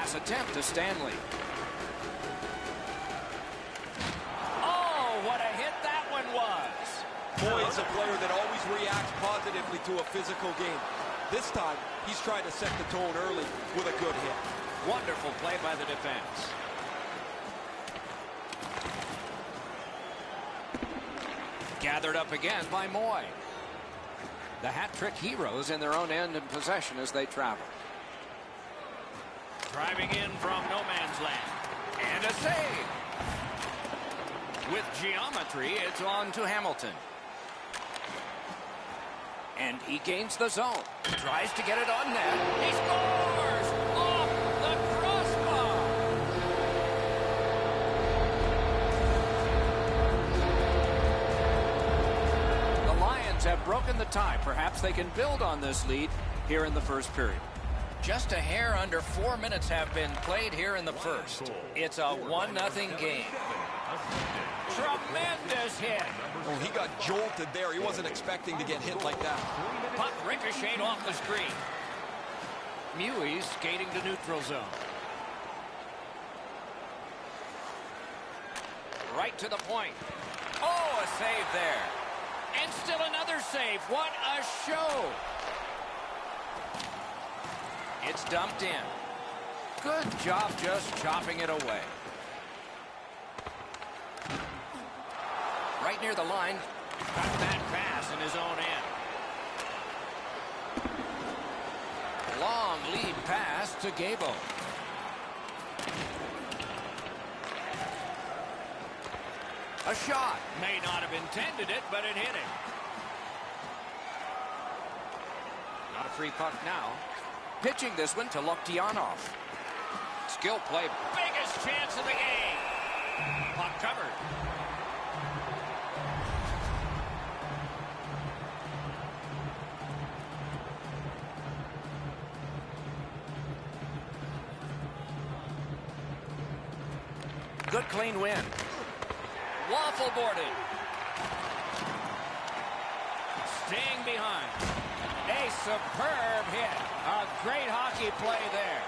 pass attempt to Stanley. Oh, what a hit that one was. Boy is a player that always reacts positively to a physical game. This time, he's trying to set the tone early with a good hit. Wonderful play by the defense. Gathered up again by Moy. The hat-trick heroes in their own end in possession as they travel. Driving in from no man's land. And a save. With geometry, it's on to Hamilton. And he gains the zone. Tries to get it on net. He scores! Off the crossbar! The Lions have broken the tie. Perhaps they can build on this lead here in the first period. Just a hair under 4 minutes have been played here in the first. It's a 1-0 game. Tremendous hit. Oh, he got jolted there. He wasn't expecting to get hit like that. Puck ricocheted off the screen. Mewey skating to neutral zone. Right to the point. Oh, a save there. And still another save. What a show. It's dumped in. Good job just chopping it away. Right near the line. Got that pass in his own end. Long lead pass to Gabo. A shot. May not have intended it, but it hit him. Not a free puck now. Pitching this one to Loktianov. Skill play. Biggest chance of the game. Puck covered. Good clean win. Waffle boarded. Staying behind. A superb hit. A great hockey play there.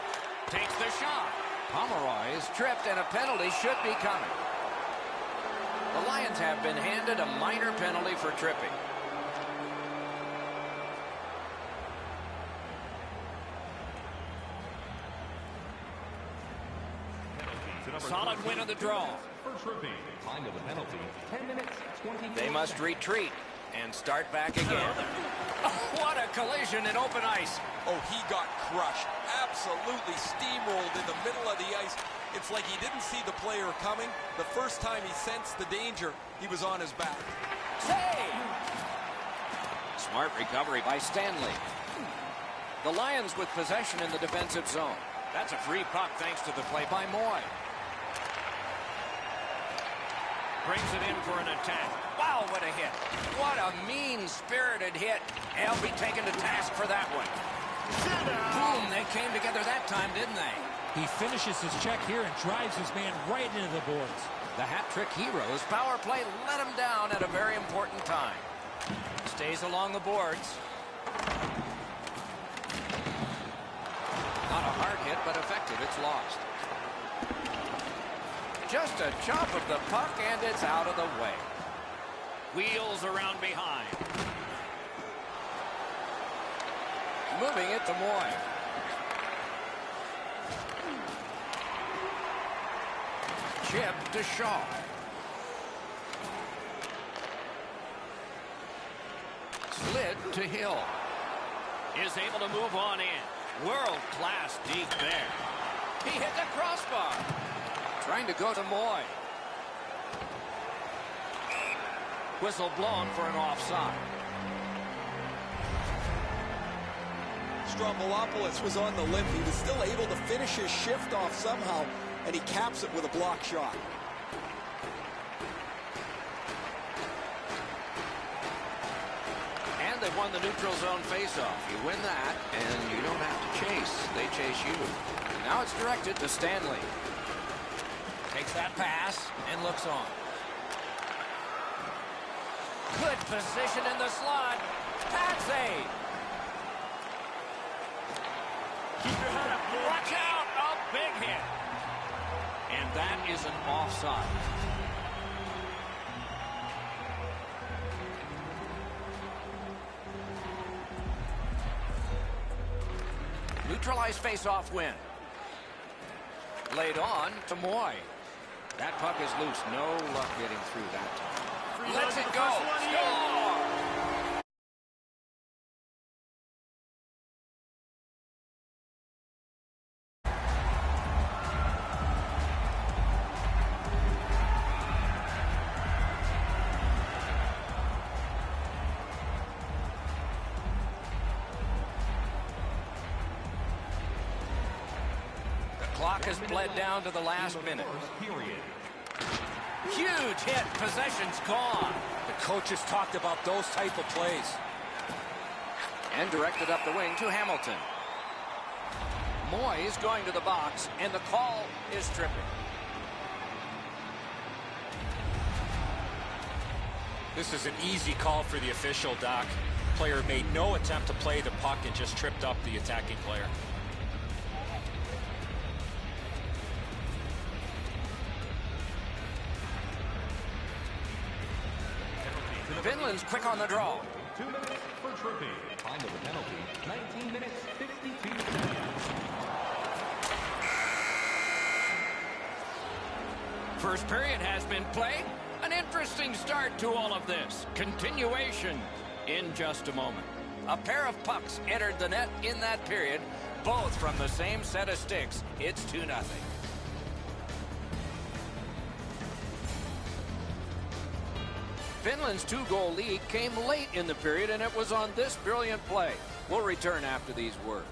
Takes the shot. Pomeroy is tripped and a penalty should be coming. The Lions have been handed a minor penalty for tripping. Solid win of the draw. Time of the penalty, 10 minutes, 20. They must retreat and start back again. Oh, what a collision in open ice. Oh, he got crushed. Absolutely steamrolled in the middle of the ice. It's like he didn't see the player coming. The first time he sensed the danger, he was on his back. Save! Smart recovery by Stanley. The Lions with possession in the defensive zone. That's a free puck thanks to the play by Moy. Brings it in for an attack. Wow, what a hit. What a mean-spirited hit. They'll be taken to task for that one. Boom, they came together that time, didn't they? He finishes his check here and drives his man right into the boards. The hat-trick heroes power play let him down at a very important time. Stays along the boards. Not a hard hit, but effective. It's lost. Just a chop of the puck, and it's out of the way. Wheels around behind. Moving it to Moy. Chip to Shaw. Slid to Hill. Is able to move on in. World-class deep there. He hit the crossbar. Trying to go to Moy. Whistle blown for an offside. Strombouopoulos was on the limp. He was still able to finish his shift off somehow, and he caps it with a block shot. And they won the neutral zone faceoff. You win that, and you don't have to chase. They chase you. Now it's directed to Stanley. Takes that pass and looks on. Good position in the slot. Patsy. Keep your head up. Watch out. A big that is an offside. Neutralized face-off win. Laid on to Moy. That puck is loose. No luck getting through that time. Lets it go. Score! Clock has bled down to the last minute. Huge hit. Possession's gone. The coaches talked about those type of plays. And directed up the wing to Hamilton. Moy is going to the box, and the call is tripping. This is an easy call for the official, Doc. Player made no attempt to play the puck and just tripped up the attacking player. Finland's quick on the draw. 2 minutes for tripping. Time of the penalty, 19 minutes, 52 seconds. First period has been played. An interesting start to all of this. Continuation in just a moment. A pair of pucks entered the net in that period, both from the same set of sticks. It's 2-0. Finland's 2-goal lead came late in the period, and it was on this brilliant play. We'll return after these words.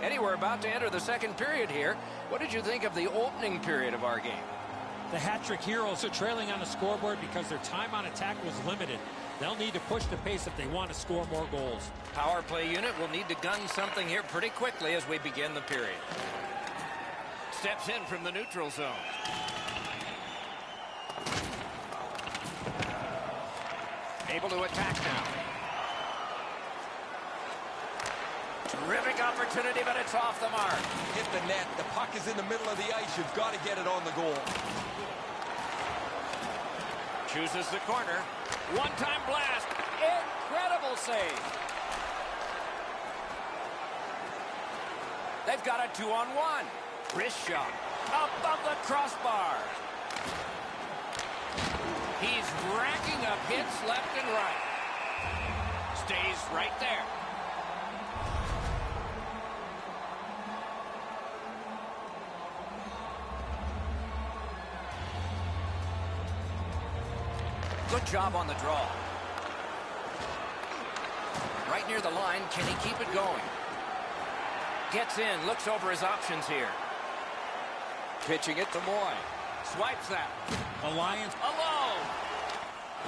Eddie, we're about to enter the second period here. What did you think of the opening period of our game? The hat-trick heroes are trailing on the scoreboard because their time on attack was limited. They'll need to push the pace if they want to score more goals. Power play unit will need to gun something here pretty quickly as we begin the period. Steps in from the neutral zone. Able to attack now. Terrific opportunity, but it's off the mark. Hit the net. The puck is in the middle of the ice. You've got to get it on the goal. Chooses the corner. One-time blast. Incredible save. They've got a 2-on-1. Wrist shot. Above the crossbar. He's racking up hits left and right. Stays right there. Good job on the draw. Right near the line. Can he keep it going? Gets in. Looks over his options here. Pitching it to Moy. Swipes that. The Lions alone.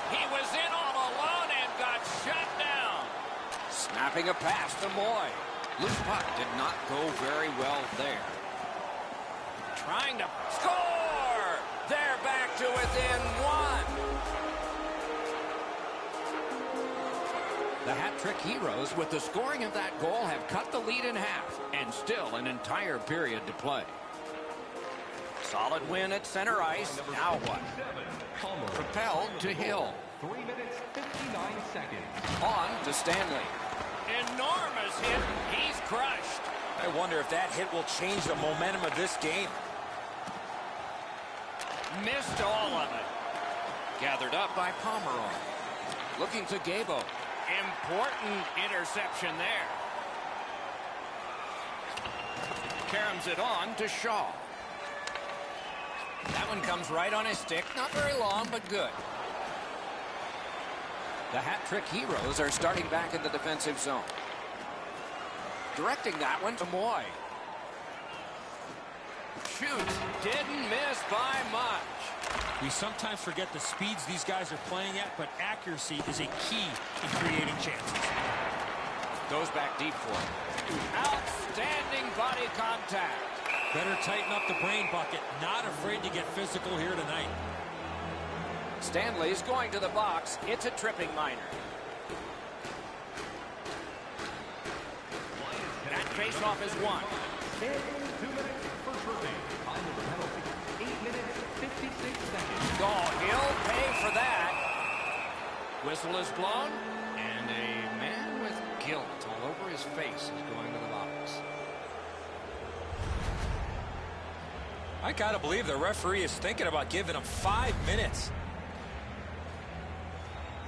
He was in all alone and got shut down. Snapping a pass to Moy. Loose puck did not go very well there. Trying to score. They're back to within one. The hat-trick heroes, with the scoring of that goal, have cut the lead in half, and still an entire period to play. Solid win at center ice. Now what? Propelled to Hill. 3 minutes, 59 seconds. On to Stanley. Enormous hit. He's crushed. I wonder if that hit will change the momentum of this game. Missed all of it. Gathered up by Pomeroy. Looking to Gabo. Important interception there. Caroms it on to Shaw. That one comes right on his stick. Not very long, but good. The hat-trick heroes are starting back in the defensive zone. Directing that one to Moy. Shoots. Didn't miss by much. We sometimes forget the speeds these guys are playing at, but accuracy is a key in creating chances. Goes back deep for it. Outstanding body contact. Better tighten up the brain bucket. Not afraid to get physical here tonight. Stanley's going to the box. It's a tripping minor. That faceoff is won. 2 minutes for tripping. Time of the penalty, 8 minutes, 56 seconds. Oh, he'll pay for that. Whistle is blown, and a man with guilt all over his face is going to the box. I gotta believe the referee is thinking about giving him 5 minutes.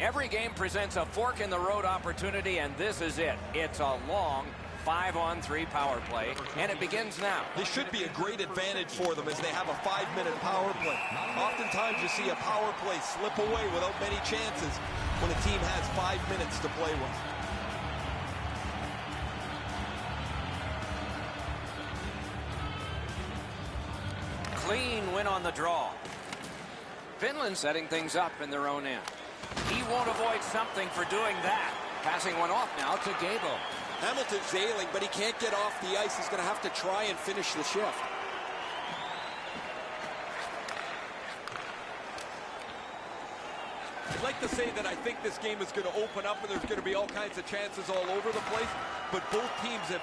Every game presents a fork-in-the-road opportunity, and this is it. It's a long 5-on-3 power play, and it begins now. This should be a great advantage for them as they have a 5-minute power play. Oftentimes you see a power play slip away without many chances when a team has 5 minutes to play with. Clean win on the draw. Finland setting things up in their own end. He won't avoid something for doing that. Passing one off now to Gabo. Hamilton's ailing, but he can't get off the ice. He's going to have to try and finish the shift. I'd like to say that I think this game is going to open up and there's going to be all kinds of chances all over the place, but both teams have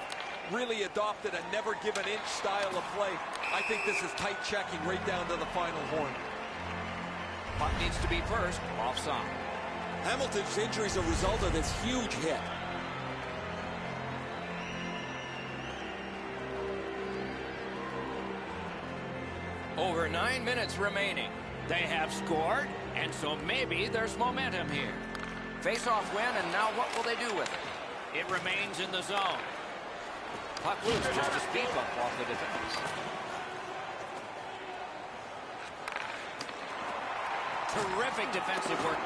really adopted a never give an inch style of play. I think this is tight checking right down to the final horn. Puck needs to be first. Offside. Hamilton's injury is a result of this huge hit. Over 9 minutes remaining. They have scored, and so maybe there's momentum here. Face-off win, and now what will they do with it? It remains in the zone. Puck loose, just a speed bump off the defense. Terrific defensive work.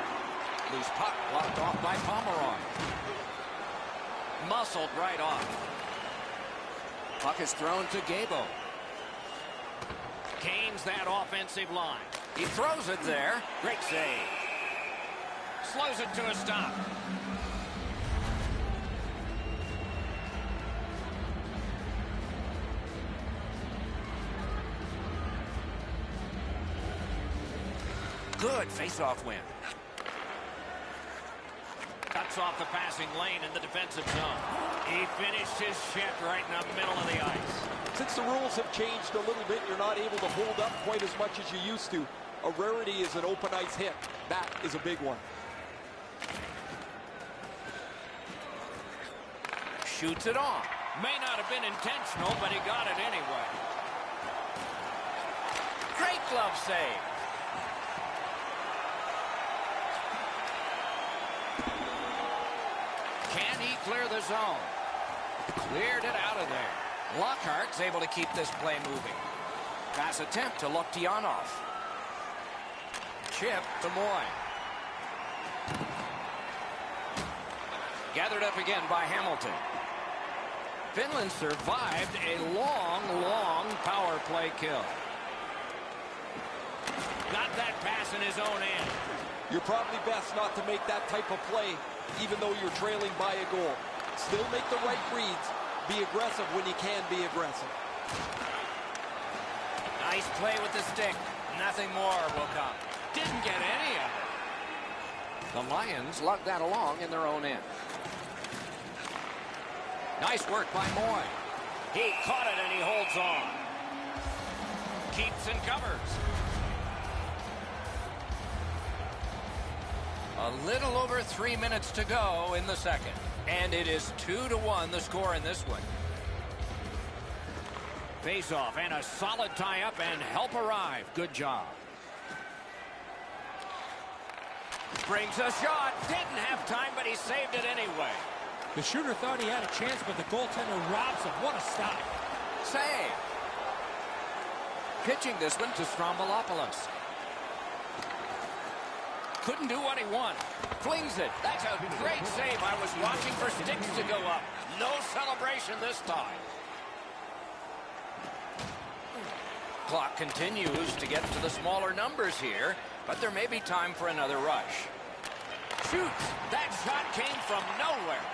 Loose puck blocked off by Pomeroy. Muscled right off. Puck is thrown to Gabo. Gains that offensive line. He throws it there. Great save. Slows it to a stop. Good face-off win. Cuts off the passing lane in the defensive zone. He finished his shift right in the middle of the ice. Since the rules have changed a little bit, you're not able to hold up quite as much as you used to. A rarity is an open ice hit. That is a big one. Shoots it off. May not have been intentional, but he got it anyway. Great glove save. Can he clear the zone? Cleared it out of there. Lionhearts able to keep this play moving. Pass attempt to Loktionov. Chip to Moy. Gathered up again by Hamilton. Finland survived a long power play kill. Got that pass in his own end. You're probably best not to make that type of play, even though you're trailing by a goal. Still make the right reads. Be aggressive when you can be aggressive. Nice play with the stick. Nothing more will come. Didn't get any of it. The Lions lug that along in their own end. Nice work by Moy. He caught it and he holds on. Keeps and covers. A little over 3 minutes to go in the second. And it is 2-1 the score in this one. Face-off and a solid tie-up and help arrive. Good job. Brings a shot. Didn't have time, but he saved it anyway. The shooter thought he had a chance, but the goaltender robs him. What a stop. Save. Pitching this one to Strombolopoulos. couldn't do what he wanted. Flings it. That's a great save. I was watching for sticks to go up. No celebration this time. Clock continues to get to the smaller numbers here, but there may be time for another rush. Shoots. That shot came from nowhere.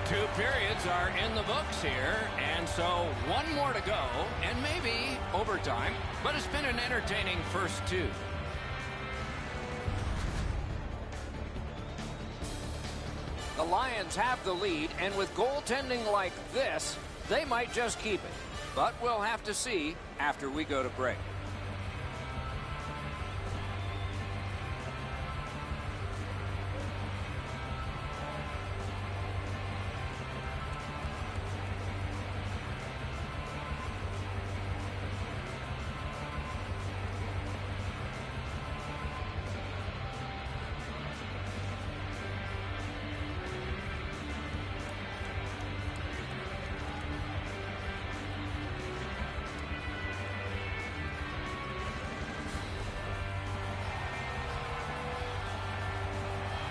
Two periods are in the books here, and so one more to go, and maybe overtime, but it's been an entertaining first two. The Lions have the lead, and with goaltending like this, they might just keep it. But we'll have to see after we go to break.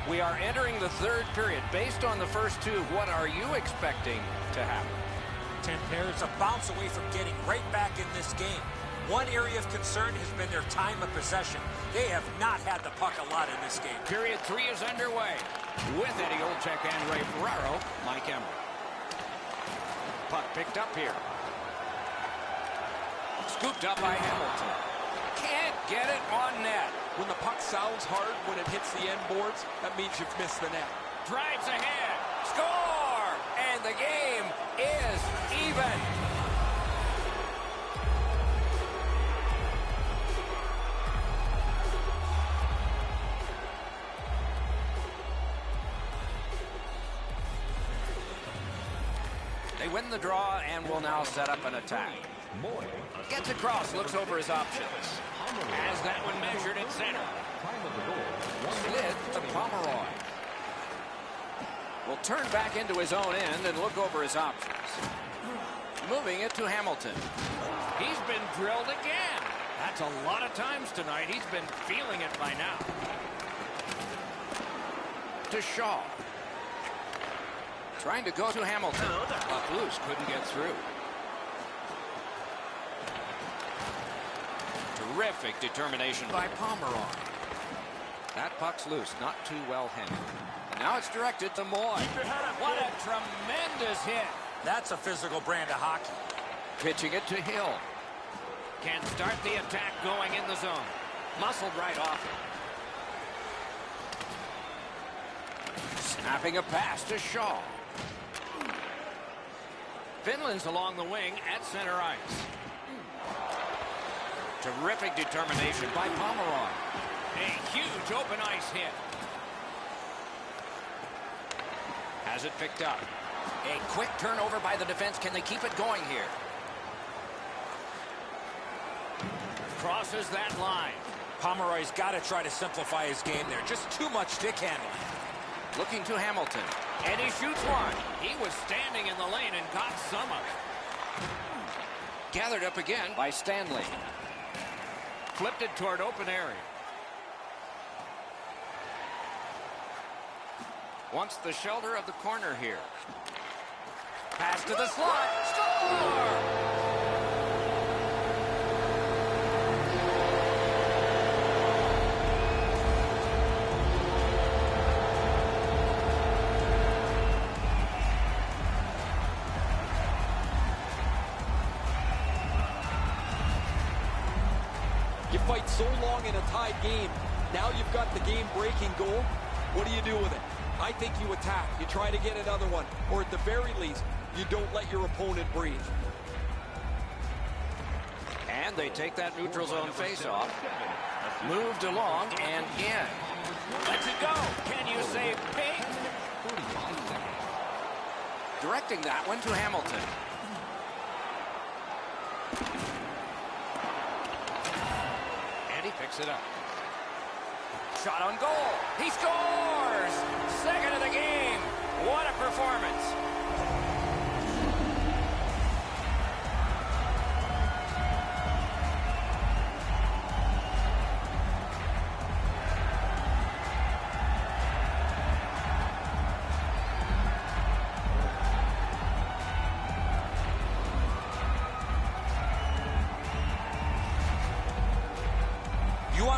We are entering the third period. Based on the first two, what are you expecting to happen? 10 pairs. A bounce away from getting right back in this game. One area of concern has been their time of possession. They have not had the puck a lot in this game. Period 3 is underway. With Eddie Olczyk and Ray Ferraro, Mike Emmer. Puck picked up here. Scooped up by Hamilton. Can't get it on net. When the puck sounds hard when it hits the end boards, that means you've missed the net. Drives ahead. Score! And the game is even. They win the draw and will now set up an attack. Gets across, looks over his options. Has that one measured at center. Slid to Pomeroy. Will turn back into his own end and look over his options. Moving it to Hamilton. He's been drilled again. That's a lot of times tonight. He's been feeling it by now. To Shaw. Trying to go to Hamilton. Puck loose, couldn't get through. Terrific determination by Pomeroy. That puck's loose, not too well handled. And now it's directed to Moy. What a tremendous hit. That's a physical brand of hockey. Pitching it to Hill. Can start the attack going in the zone. Muscled right off it. Snapping a pass to Shaw. Finland's along the wing at center ice. Terrific determination by Pomeroy. A huge open ice hit. Has it picked up. A quick turnover by the defense. Can they keep it going here? Crosses that line. Pomeroy's got to try to simplify his game there. Just too much stick handling. Looking to Hamilton. And he shoots one. He was standing in the lane and got some of it. Gathered up again by Stanley. Flipped it toward open area. Wants the shelter of the corner here. Pass to the slot. Score! You fight so long in a tied game. Now you've got the game-breaking goal. What do you do with it? I think you attack. You try to get another one. Or at the very least, you don't let your opponent breathe. And they take that neutral zone face-off. Moved along and in. Let's it go. Can you save big? Directing that one to Hamilton. And he picks it up. Shot on goal. He scores! Second of the game. What a performance.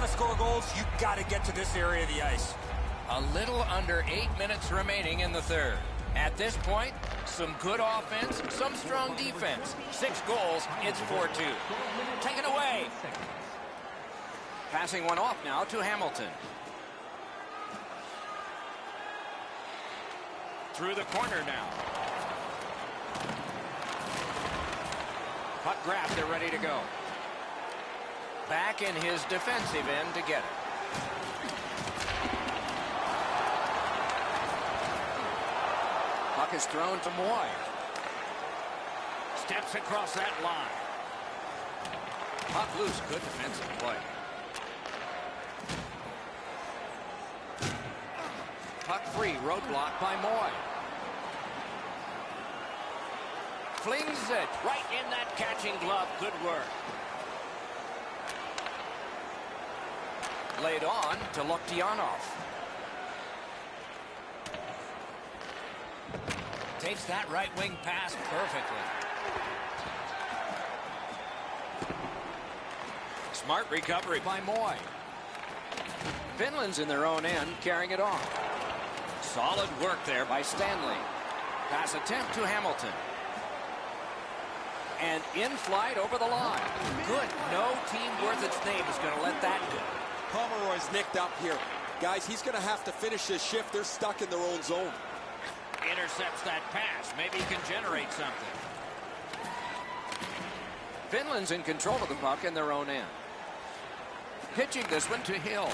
want to score goals, you got to get to this area of the ice. A little under 8 minutes remaining in the third. At this point, some good offense, some strong defense. 6 goals, it's 4-2. Taken away. Passing one off now to Hamilton. Through the corner now. Puck grabbed, they're ready to go. Back in his defensive end to get it. Puck is thrown to Moy. Steps across that line. Puck loose, good defensive play. Puck free, roadblock by Moy. Flings it right in that catching glove. Good work. Laid on to Loktianov. Takes that right wing pass perfectly. Smart recovery by Moy. Finland's in their own end, carrying it on. Solid work there by Stanley. Pass attempt to Hamilton. And in flight over the line. Good. No team worth its name is going to let that go. Pomeroy's nicked up here. Guys, he's going to have to finish this shift. They're stuck in their own zone. Intercepts that pass. Maybe he can generate something. Finland's in control of the puck in their own end. Pitching this one to Hill.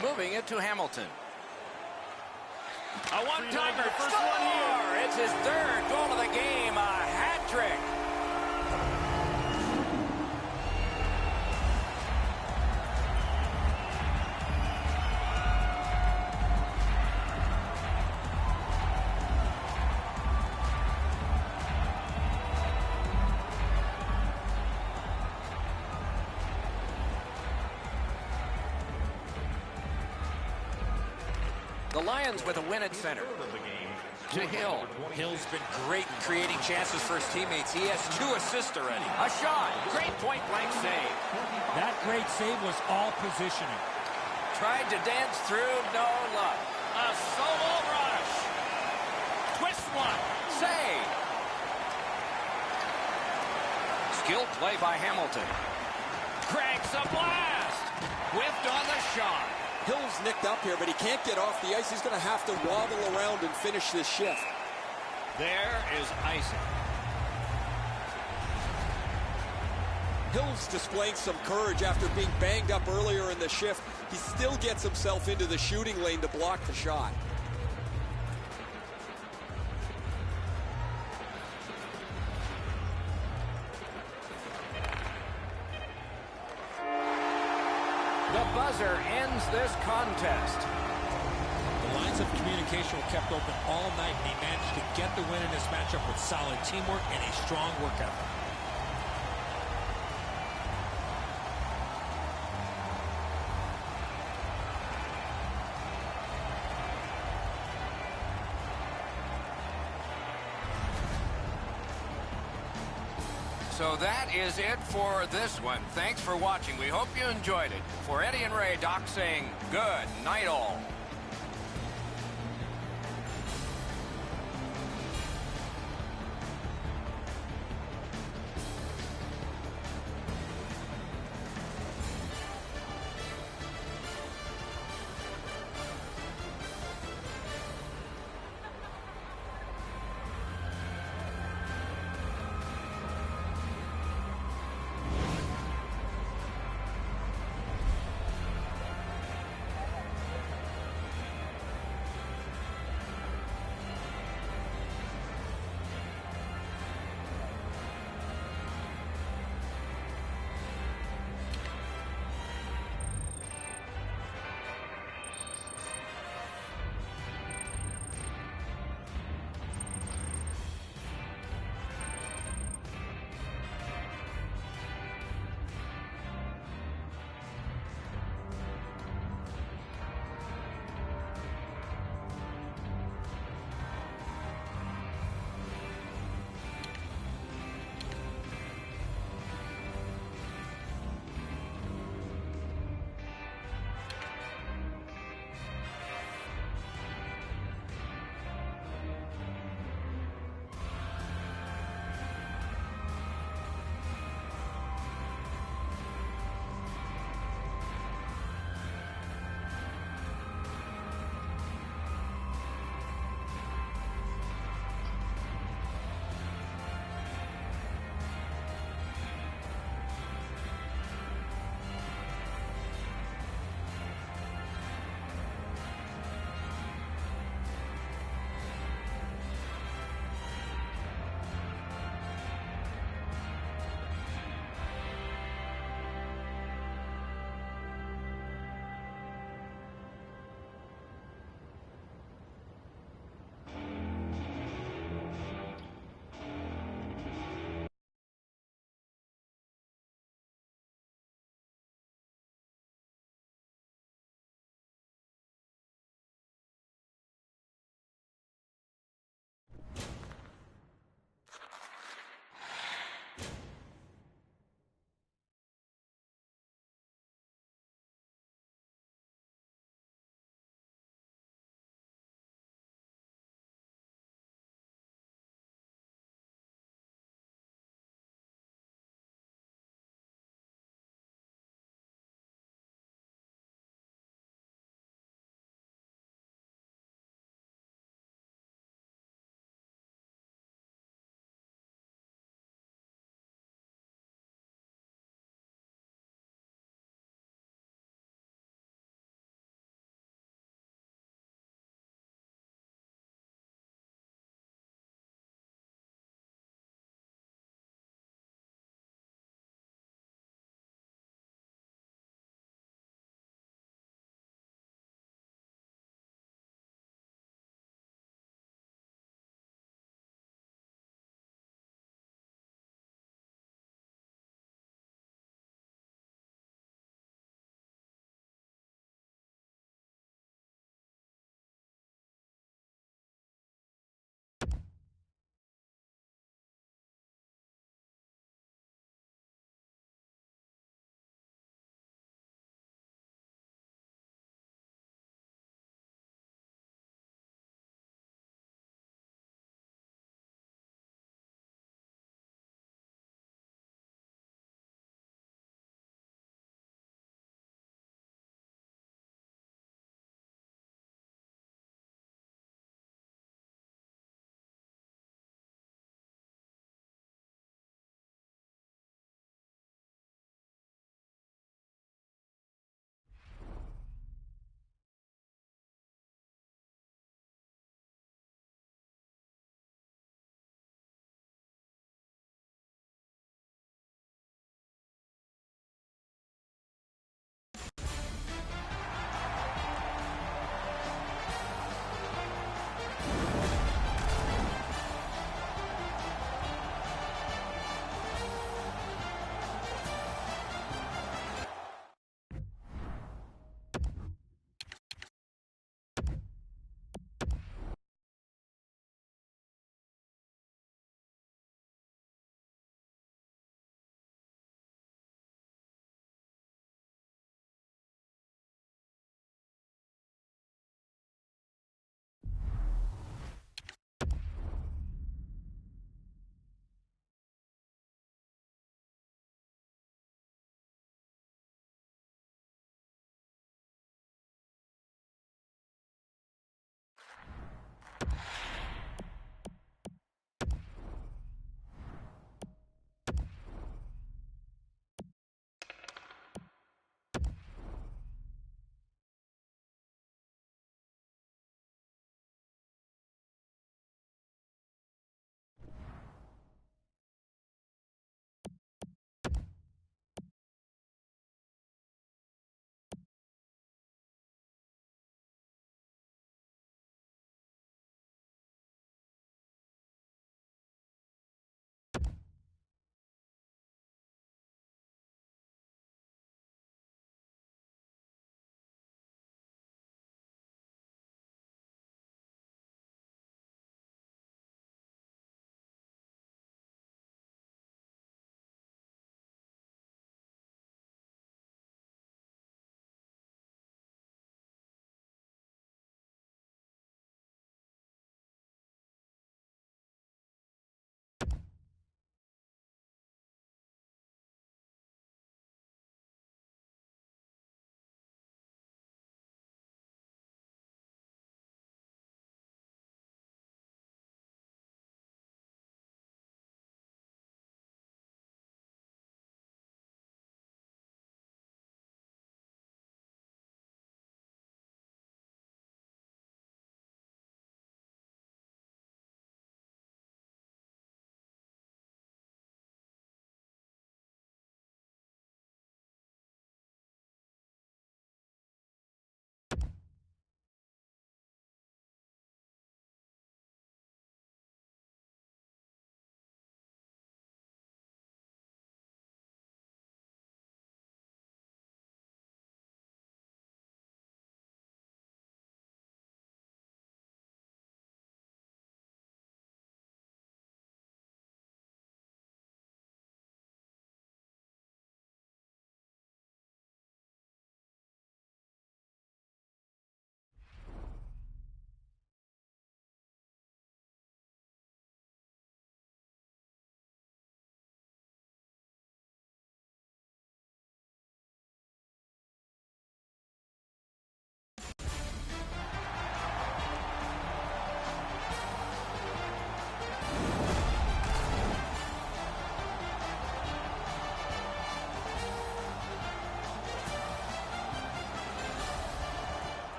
Moving it to Hamilton. A one-timer. Score! It's his 3rd goal of the game. A hat trick. The Lions with a win at center. To Hill. Hill's been great in creating chances for his teammates. He has 2 assists already. A shot. Great point-blank save. That great save was all positioning. Tried to dance through, no luck. A solo rush. Twist one. Save. Skilled play by Hamilton. Cranks a blast. Whipped on the shot. Hill's nicked up here, but he can't get off the ice. He's going to have to waddle around and finish this shift. There is icing. Hill's displaying some courage after being banged up earlier in the shift. He still gets himself into the shooting lane to block the shot. The buzzer ends this contest. The lines of communication were kept open all night, and he managed to get the win in this matchup with solid teamwork and a strong work ethic. So that is it for this one. Thanks for watching. We hope you enjoyed it. For Eddie and Ray, Doc saying good night all.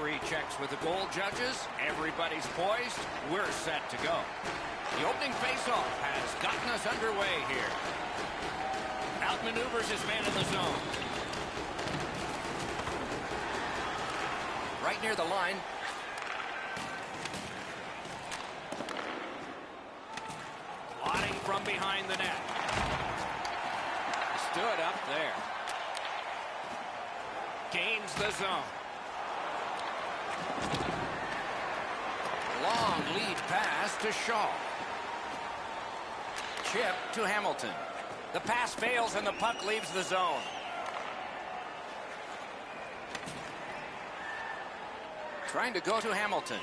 referee checks with the goal judges. Everybody's poised. We're set to go. The opening faceoff has gotten us underway here. Outmaneuvers his man in the zone. Right near the line. Plotting from behind the net. Stood up there. Gains the zone. Long lead pass to Shaw. Chip to Hamilton. The pass fails and the puck leaves the zone. Trying to go to Hamilton.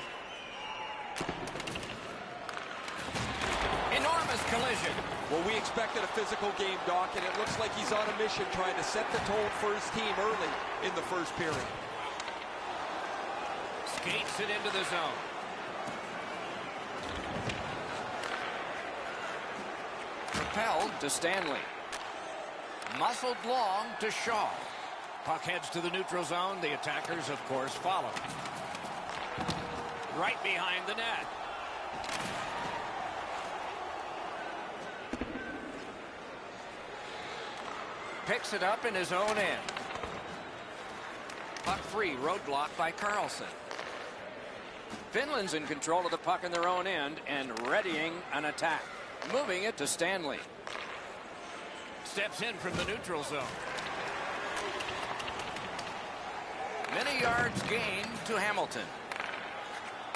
Enormous collision. Well, we expected a physical game, Doc, and it looks like he's on a mission trying to set the tone for his team early in the first period. Skates it into the zone. Propelled to Stanley. Muscled long to Shaw. Puck heads to the neutral zone. The attackers, of course, follow. Right behind the net. Picks it up in his own end. Puck free, roadblock by Carlson. Finland's in control of the puck in their own end and readying an attack. Moving it to Stanley. Steps in from the neutral zone. Many yards gained to Hamilton.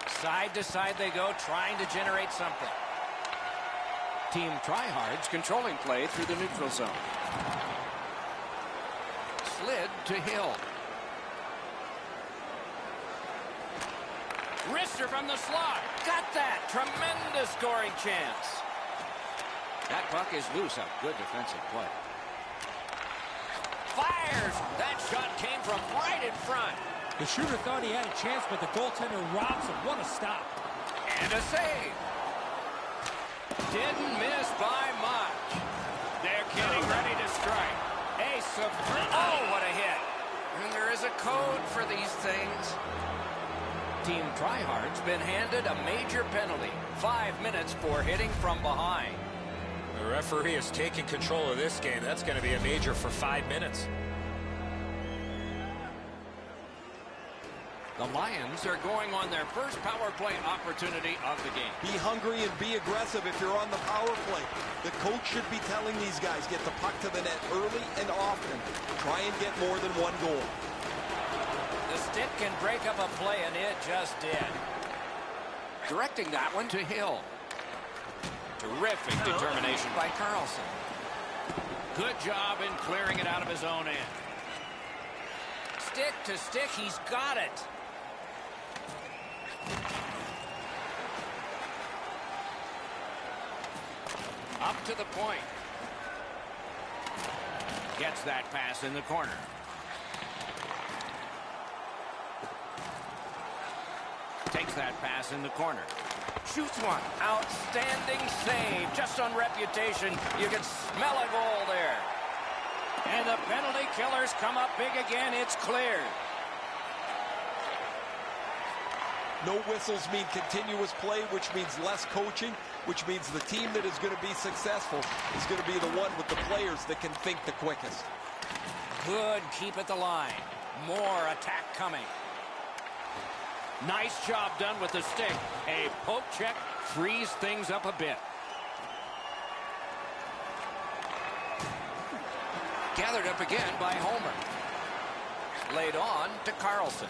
Side to side they go, trying to generate something. Team tryhards controlling play through the neutral zone. Slid to Hill. Wrister from the slot. Got that. Tremendous scoring chance. That puck is loose. A good defensive play. Fires. That shot came from right in front. The shooter thought he had a chance, but the goaltender robs him. What a stop. And a save. Didn't miss by much. They're getting ready to strike. A superb. Oh, what a hit. And there is a code for these things. Team tryhard's been handed a major penalty. 5 minutes for hitting from behind. The referee is taking control of this game. That's going to be a major for 5 minutes. The Lions are going on their first power play opportunity of the game. Be hungry and be aggressive if you're on the power play. The coach should be telling these guys, get the puck to the net early and often. Try and get more than one goal. The stick can break up a play, and it just did. Directing that one to Hill. Terrific determination by Carlson. Good job in clearing it out of his own end. Stick to stick, he's got it. Up to the point. Gets that pass in the corner. Takes that pass in the corner. Shoots one. Outstanding save. Just on reputation, you can smell a goal there. And the penalty killers come up big again. It's cleared. No whistles mean continuous play, which means less coaching, which means the team that is going to be successful is going to be the one with the players that can think the quickest. Good keep at the line. More attack coming. Nice job done with the stick. A poke check frees things up a bit. Gathered up again by Homer. Laid on to Carlson.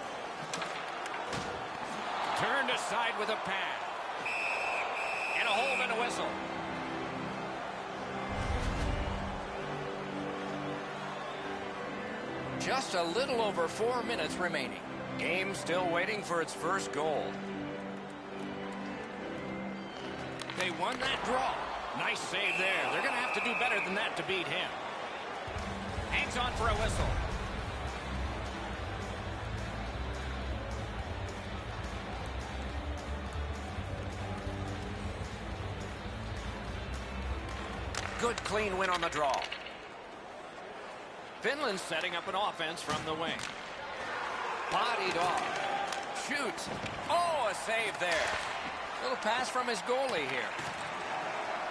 Turned aside with a pad. And a hold and a whistle. Just a little over 4 minutes remaining. Game still waiting for its first goal. They won that draw. Nice save there. They're going to have to do better than that to beat him. Hangs on for a whistle. Good clean win on the draw. Finland's setting up an offense from the wing. Bodied off. shoots. Oh, a save there. Little pass from his goalie here.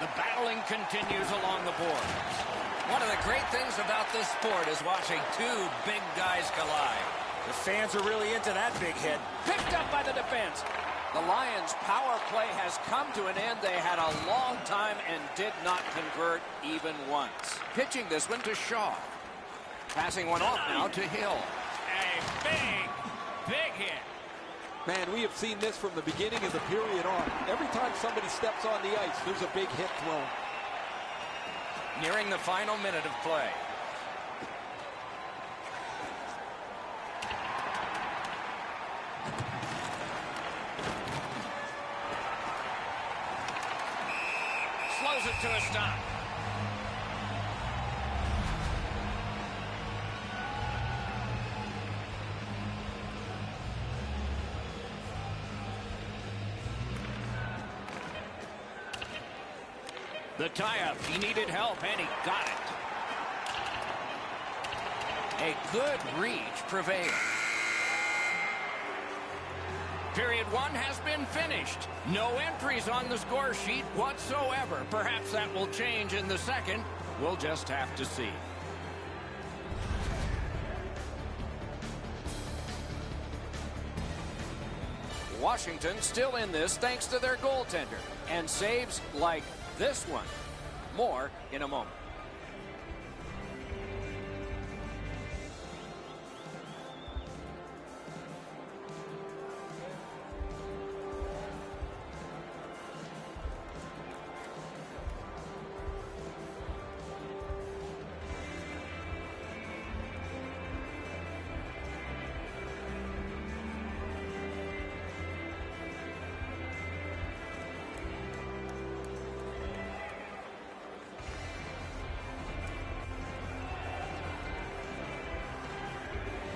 The battling continues along the boards. One of the great things about this sport is watching two big guys collide. The fans are really into that big hit. Picked up by the defense. The Lions' power play has come to an end. They had a long time and did not convert even once. Pitching this one to Shaw. Passing one off now to Hill. A big hit. Man, we have seen this from the beginning of the period on. Every time somebody steps on the ice, there's a big hit thrown. Nearing the final minute of play. Slows it to a stop. The tie-up, he needed help, and he got it. A good reach prevailed. Period one has been finished. No entries on the score sheet whatsoever. Perhaps that will change in the second. We'll just have to see. Washington still in this thanks to their goaltender. And saves like this one. More in a moment.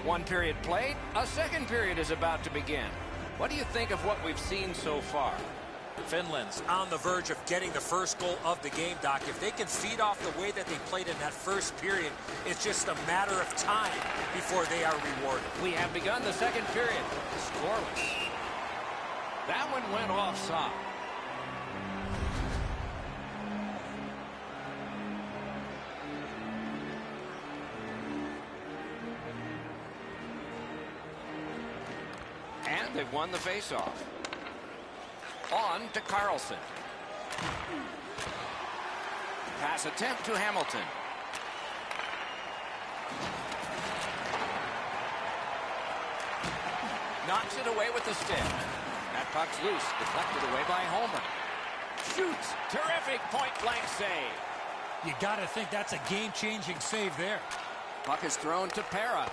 One period played, a second period is about to begin. What do you think of what we've seen so far? Finland's on the verge of getting the first goal of the game, Doc. If they can feed off the way that they played in that first period, it's just a matter of time before they are rewarded. We have begun the second period. Scoreless. That one went offside. And they've won the faceoff. On to Carlson. Pass attempt to Hamilton. Knocks it away with the stick. That puck's loose, deflected away by Homer. Shoots. Terrific point-blank save. You got to think that's a game-changing save there. Puck is thrown to Pera.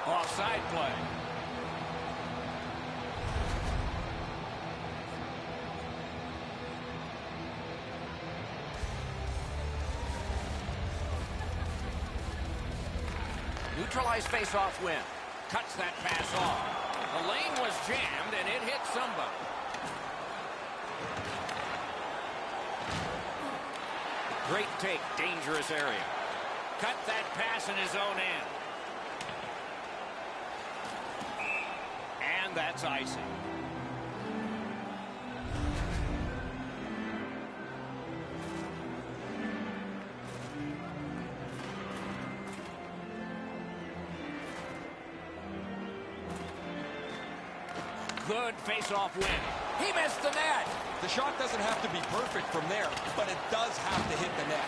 Offside play. Neutralized face-off win. Cuts that pass off. The lane was jammed and it hit somebody. Great take, dangerous area. Cut that pass in his own end. And that's icing. Good face-off win. He missed the net. The shot doesn't have to be perfect from there, but it does have to hit the net.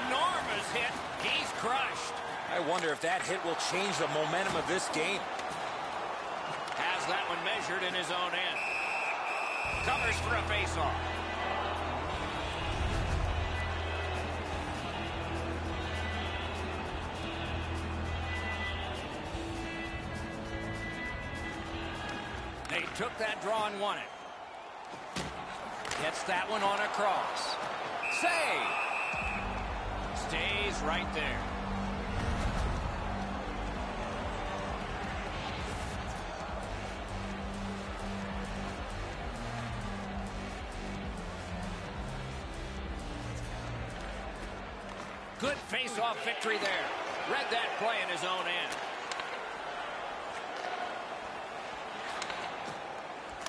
Enormous hit. He's crushed. I wonder if that hit will change the momentum of this game. Has that one measured in his own end. Covers for a face-off. They took that draw and won it. Gets that one on a cross. Save. Stays right there. Good face-off victory there. Read that play in his own end.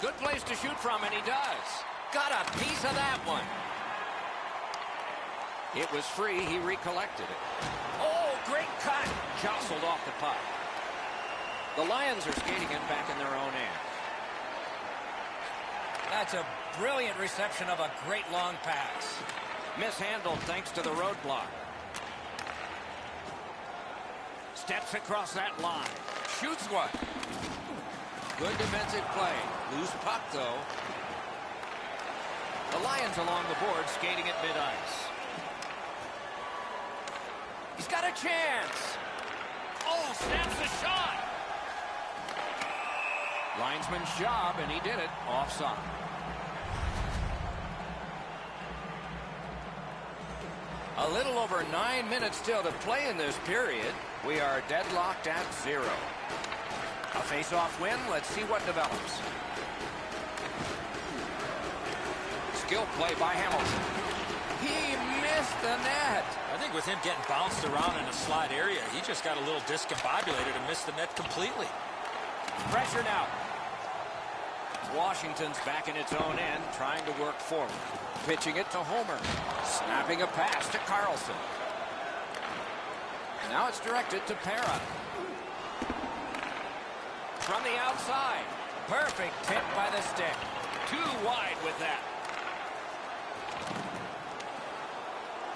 Good place to shoot from, and he does. Got a piece of that one. It was free. He recollected it. Oh, great cut. Jostled off the puck. The Lions are skating it back in their own end. That's a brilliant reception of a great long pass. Mishandled thanks to the roadblock. Steps across that line. Shoots one. Good defensive play. Loose puck, though. The Lions along the board skating at mid-ice. He's got a chance. Oh, snaps the shot. Linesman's job, and he did it. Offside. A little over 9 minutes still to play in this period. We are deadlocked at 0. A face-off win. Let's see what develops. Skill play by Hamilton. He missed the net. I think with him getting bounced around in a slide area, he just got a little discombobulated and missed the net completely. Pressure now. Washington's back in its own end, trying to work forward. Pitching it to Homer. Snapping a pass to Carlson. Now it's directed to Pera. From the outside. Perfect hit by the stick. Too wide with that.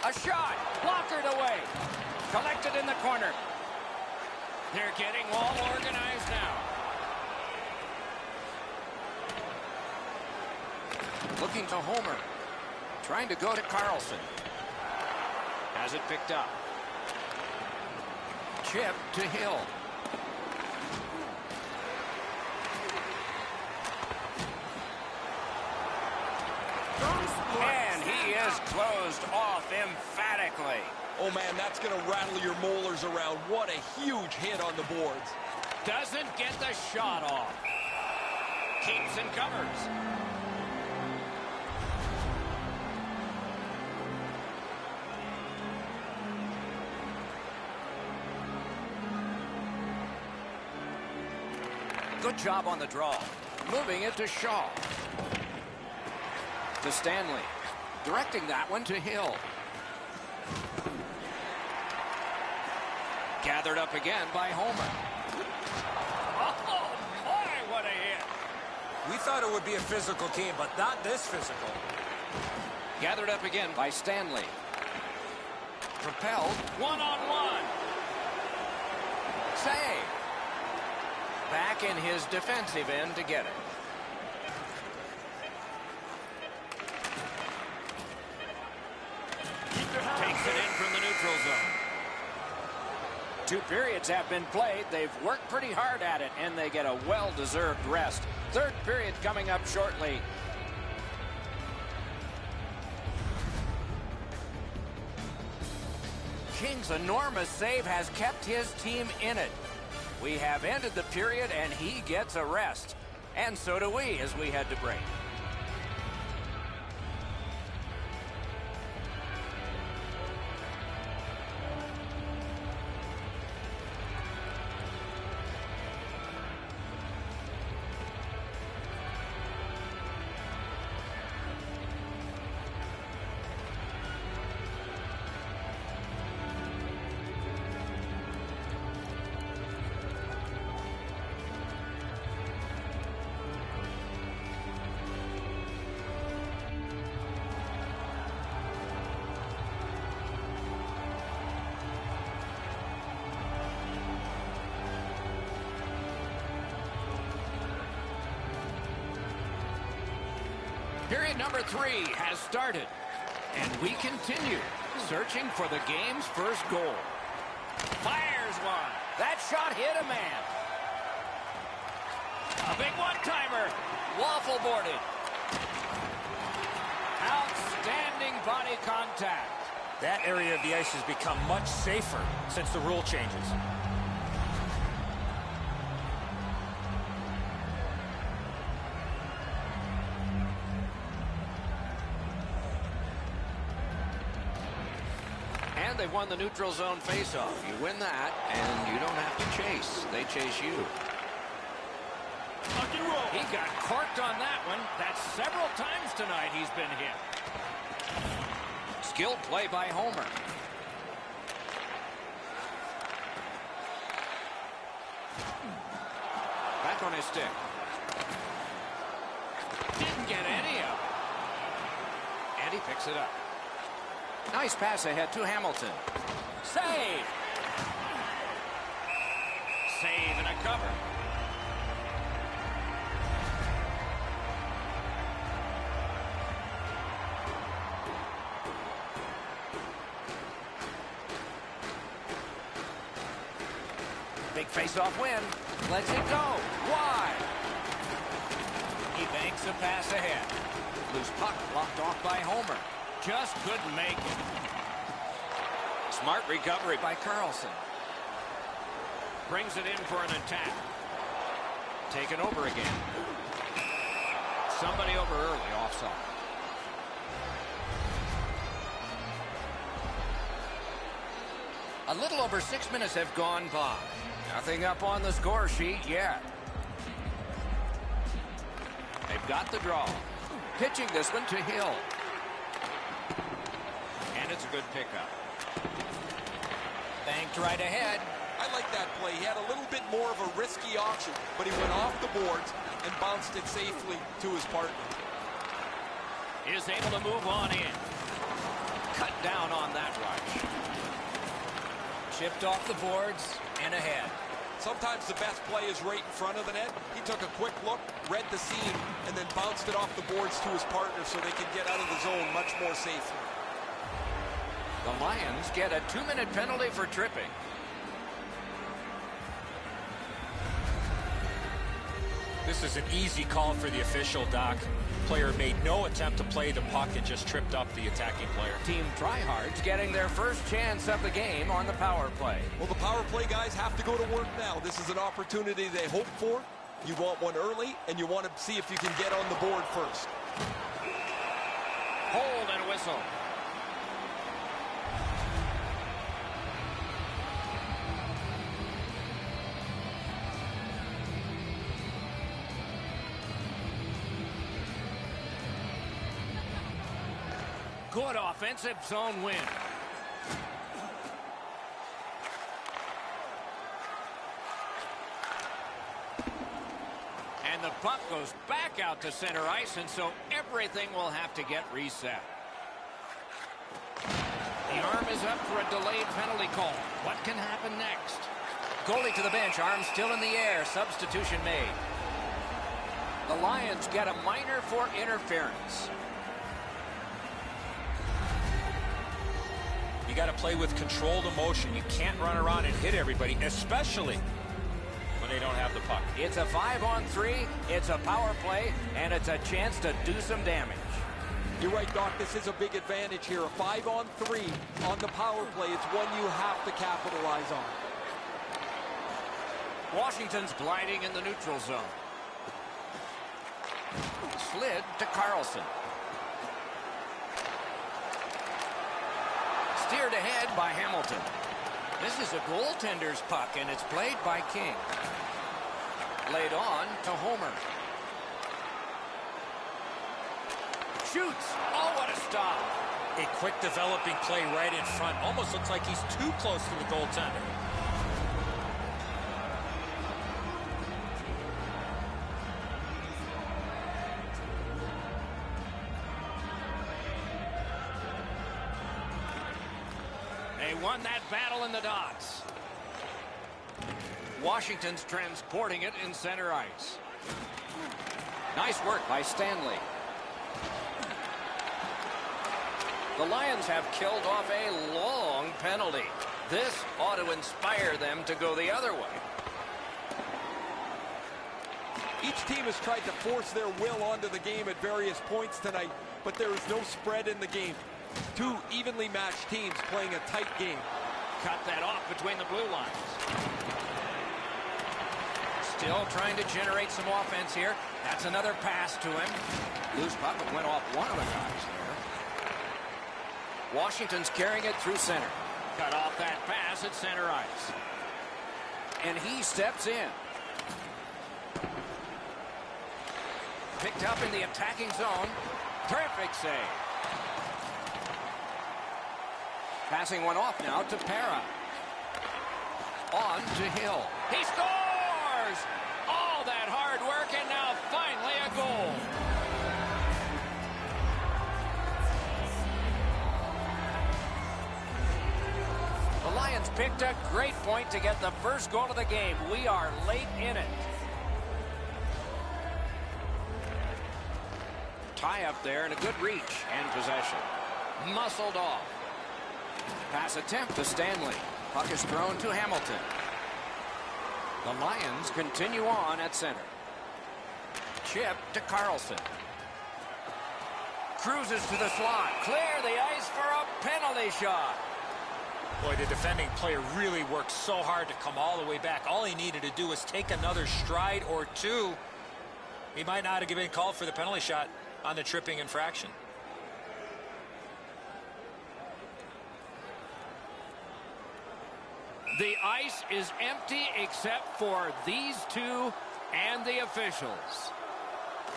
A shot. Blockered away. Collected in the corner. They're getting all organized now. Looking to Homer. Trying to go to Carlson. Has it picked up. Chip to Hill. And he is closed off emphatically. Oh, man, that's going to rattle your molars around. What a huge hit on the boards. Doesn't get the shot off. Keeps and covers. Good job on the draw. Moving it to Shaw. To Stanley. Directing that one to Hill. Gathered up again by Homer. Oh, my, what a hit. We thought it would be a physical game, but not this physical. Gathered up again by Stanley. Propelled. One-on-one. Save. Back in his defensive end to get it. Takes it in from the neutral zone. 2 periods have been played. They've worked pretty hard at it, and they get a well-deserved rest. 3rd period coming up shortly. King's enormous save has kept his team in it. We have ended the period, and he gets a rest. And so do we as we head to break. Period number 3 has started, and we continue searching for the game's first goal. Fires one. That shot hit a man. A big one-timer. Waffle boarded. Outstanding body contact. That area of the ice has become much safer since the rule changes. They won the neutral zone faceoff. You win that, and you don't have to chase. They chase you. He He got corked on that one. That's several times tonight he's been hit. Skilled play by Homer. Back on his stick. Didn't get any of it. And he picks it up. Nice pass ahead to Hamilton. Save! Save and a cover. Big face-off win. Lets it go. Wide. He banks a pass ahead. Loose puck blocked off by Homer. Just couldn't make it. Smart recovery by Carlson. Brings it in for an attack. Taken over again. Somebody over early, offside. A little over 6 minutes have gone by. Nothing up on the score sheet yet. They've got the draw. Pitching this one to Hill. And it's a good pickup. Banked right ahead. I like that play. He had a little bit more of a risky option, but he went off the boards and bounced it safely to his partner. Is able to move on in. Cut down on that rush. Chipped off the boards and ahead. Sometimes the best play is right in front of the net. He took a quick look, read the seam, and then bounced it off the boards to his partner so they can get out of the zone much more safely. The Lions get a 2-minute penalty for tripping. This is an easy call for the official, Doc. Player made no attempt to play the puck and just tripped up the attacking player. Team Tryhards getting their first chance of the game on the power play. Well, the power play guys have to go to work now. This is an opportunity they hope for. You want one early, and you want to see if you can get on the board first. Hold and whistle. Good offensive zone win. And the puck goes back out to center ice, and so everything will have to get reset. The arm is up for a delayed penalty call. What can happen next? Goalie to the bench, arm still in the air. Substitution made. The Lions get a minor for interference. You got to play with controlled emotion. You can't run around and hit everybody, especially when they don't have the puck. It's a 5-on-3, it's a power play, and it's a chance to do some damage. You're right, Doc. This is a big advantage here. A 5-on-3 on the power play. It's one you have to capitalize on. Washington's gliding in the neutral zone. Slid to Carlson. Steered ahead by Hamilton. This is a goaltender's puck, and it's played by King. Laid on to Homer. Shoots. Oh, what a stop. A quick developing play right in front. Almost looks like he's too close to the goaltender. They won that battle in the dots. Washington's transporting it in center ice. Nice work by Stanley. The Lions have killed off a long penalty. This ought to inspire them to go the other way. Each team has tried to force their will onto the game at various points tonight, but there is no spread in the game. Two evenly matched teams playing a tight game. Cut that off between the blue lines. Still trying to generate some offense here. That's another pass to him. Loose puck went off one of the guys there. Washington's carrying it through center. Cut off that pass at center ice. And he steps in. picked up in the attacking zone. Terrific save. Passing one off now to Para. On to Hill. He scores! All that hard work, and now finally a goal. The Lions picked a great point to get the first goal of the game. We are late in it. Tie up there and a good reach and possession. Muscled off. Pass attempt to Stanley. Puck is thrown to Hamilton. The Lions continue on at center. Chip to Carlson. Cruises to the slot. Clear the ice for a penalty shot. Boy, the defending player really worked so hard to come all the way back. All he needed to do was take another stride or two. He might not have been called for the penalty shot on the tripping infraction. The ice is empty except for these two and the officials.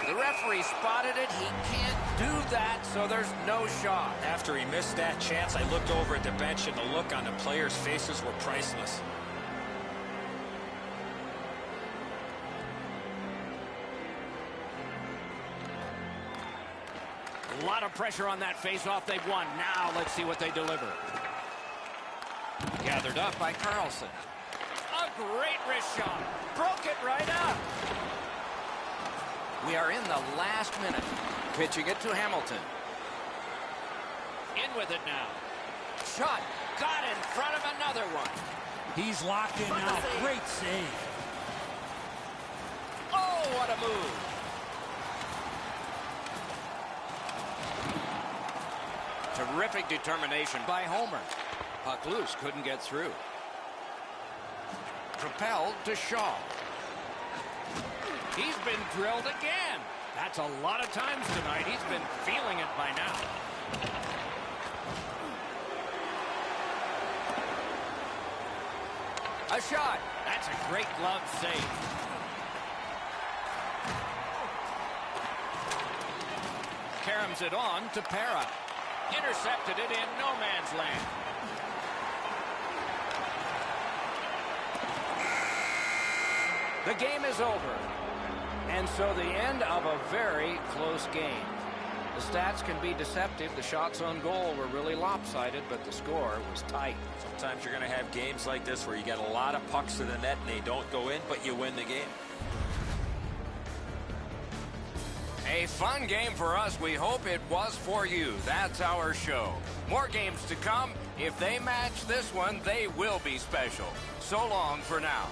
The referee spotted it. He can't do that, so there's no shot. After he missed that chance, I looked over at the bench, and the look on the players' faces were priceless. A lot of pressure on that face-off. They've won. Now let's see what they deliver. Gathered up by Carlson. A great wrist shot. Broke it right up. We are in the last minute. Pitching it to Hamilton. In with it now. Shot. Got in front of another one. He's locked in now. Great save. Oh, what a move. Terrific determination by Homer. Puck loose, couldn't get through. Propelled to Shaw. He's been drilled again. That's a lot of times tonight. He's been feeling it by now. A shot. That's a great glove save. Caroms it on to Para. Intercepted it in no man's land. The game is over. And so the end of a very close game. The stats can be deceptive. The shots on goal were really lopsided, but the score was tight. Sometimes you're going to have games like this where you get a lot of pucks to the net and they don't go in, but you win the game. A fun game for us. We hope it was for you. That's our show. More games to come. If they match this one, they will be special. So long for now.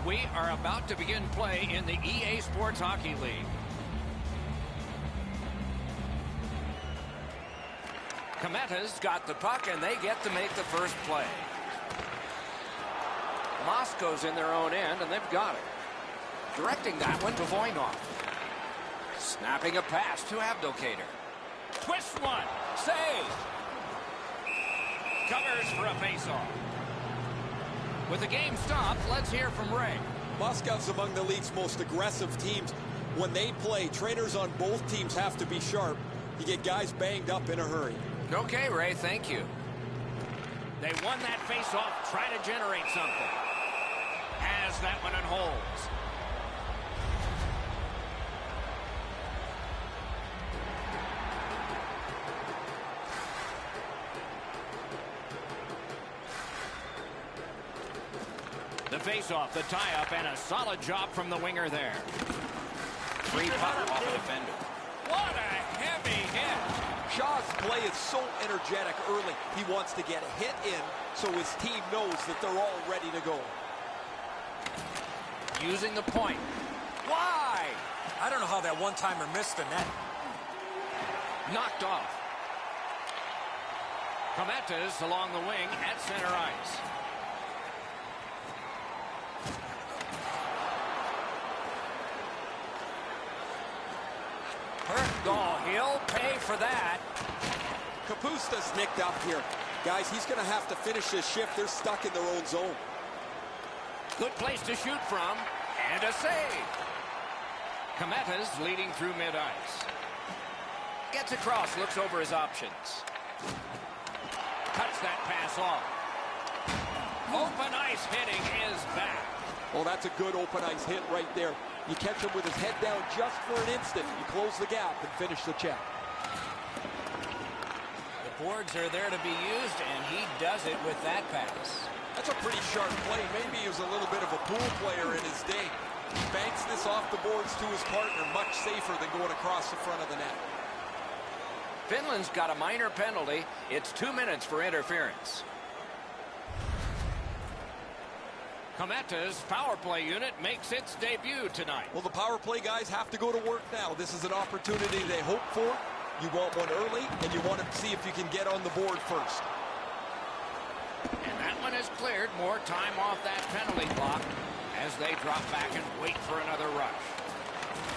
We are about to begin play in the EA Sports Hockey League. Kometa's got the puck, and they get to make the first play. Moscow's in their own end, and they've got it. Directing that one to Voynov. Snapping a pass to Abdelkader. Twist one. Save. Covers for a faceoff. With the game stopped, let's hear from Ray. Moscow's among the league's most aggressive teams. When they play, trainers on both teams have to be sharp. You get guys banged up in a hurry. Okay, Ray, thank you. They won that faceoff, trying to generate something. Has that one and holds. The face-off, the tie-up, and a solid job from the winger there. Free puck off the defender. What a heavy hit. Shaw's play is so energetic early. He wants to get a hit in so his team knows that they're all ready to go. Using the point. Why? I don't know how that one-timer missed the net. Knocked off. Kometa's along the wing at center ice. Oh, he'll pay for that. Kapusta's nicked up here. Guys, he's going to have to finish this shift. They're stuck in their own zone. Good place to shoot from. And a save. Kometa's leading through mid-ice. Gets across, looks over his options. Cuts that pass off. Open ice hitting is back. Oh, that's a good open ice hit right there. You catch him with his head down just for an instant. You close the gap and finish the check. The boards are there to be used, and he does it with that pass. That's a pretty sharp play. Maybe he was a little bit of a pool player in his day. He banks this off the boards to his partner, much safer than going across the front of the net. Finland's got a minor penalty. It's 2 minutes for interference. Kometa's power play unit makes its debut tonight. Well, the power play guys have to go to work now. This is an opportunity they hope for. You want one early, and you want to see if you can get on the board first. And that one is cleared. More time off that penalty clock as they drop back and wait for another rush.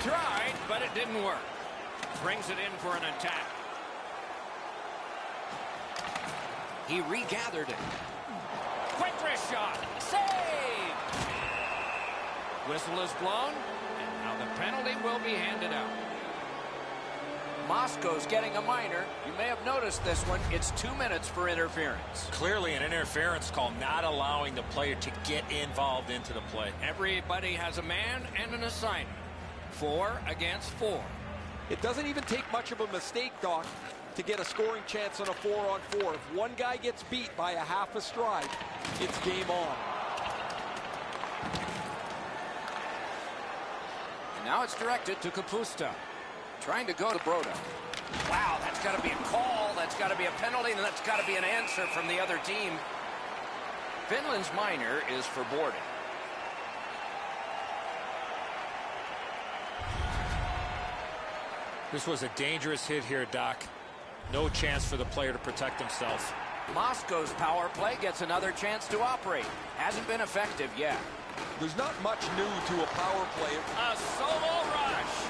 Tried, but it didn't work. Brings it in for an attack. He regathered it. Quick wrist shot. Save! Whistle is blown, and now the penalty will be handed out. Moscow's getting a minor. You may have noticed this one. It's 2 minutes for interference. Clearly an interference call, not allowing the player to get involved into the play. Everybody has a man and an assignment. 4 against 4. It doesn't even take much of a mistake, Doc, to get a scoring chance on a 4-on-4. If one guy gets beat by a half a stride, it's game on. And now it's directed to Kapusta. Trying to go to Broda. Wow, that's got to be a call. That's got to be a penalty, and that's got to be an answer from the other team. Finland's minor is for boarding. This was a dangerous hit here, Doc. No chance for the player to protect himself. Moscow's power play gets another chance to operate. Hasn't been effective yet. There's not much new to a power play. A solo rush.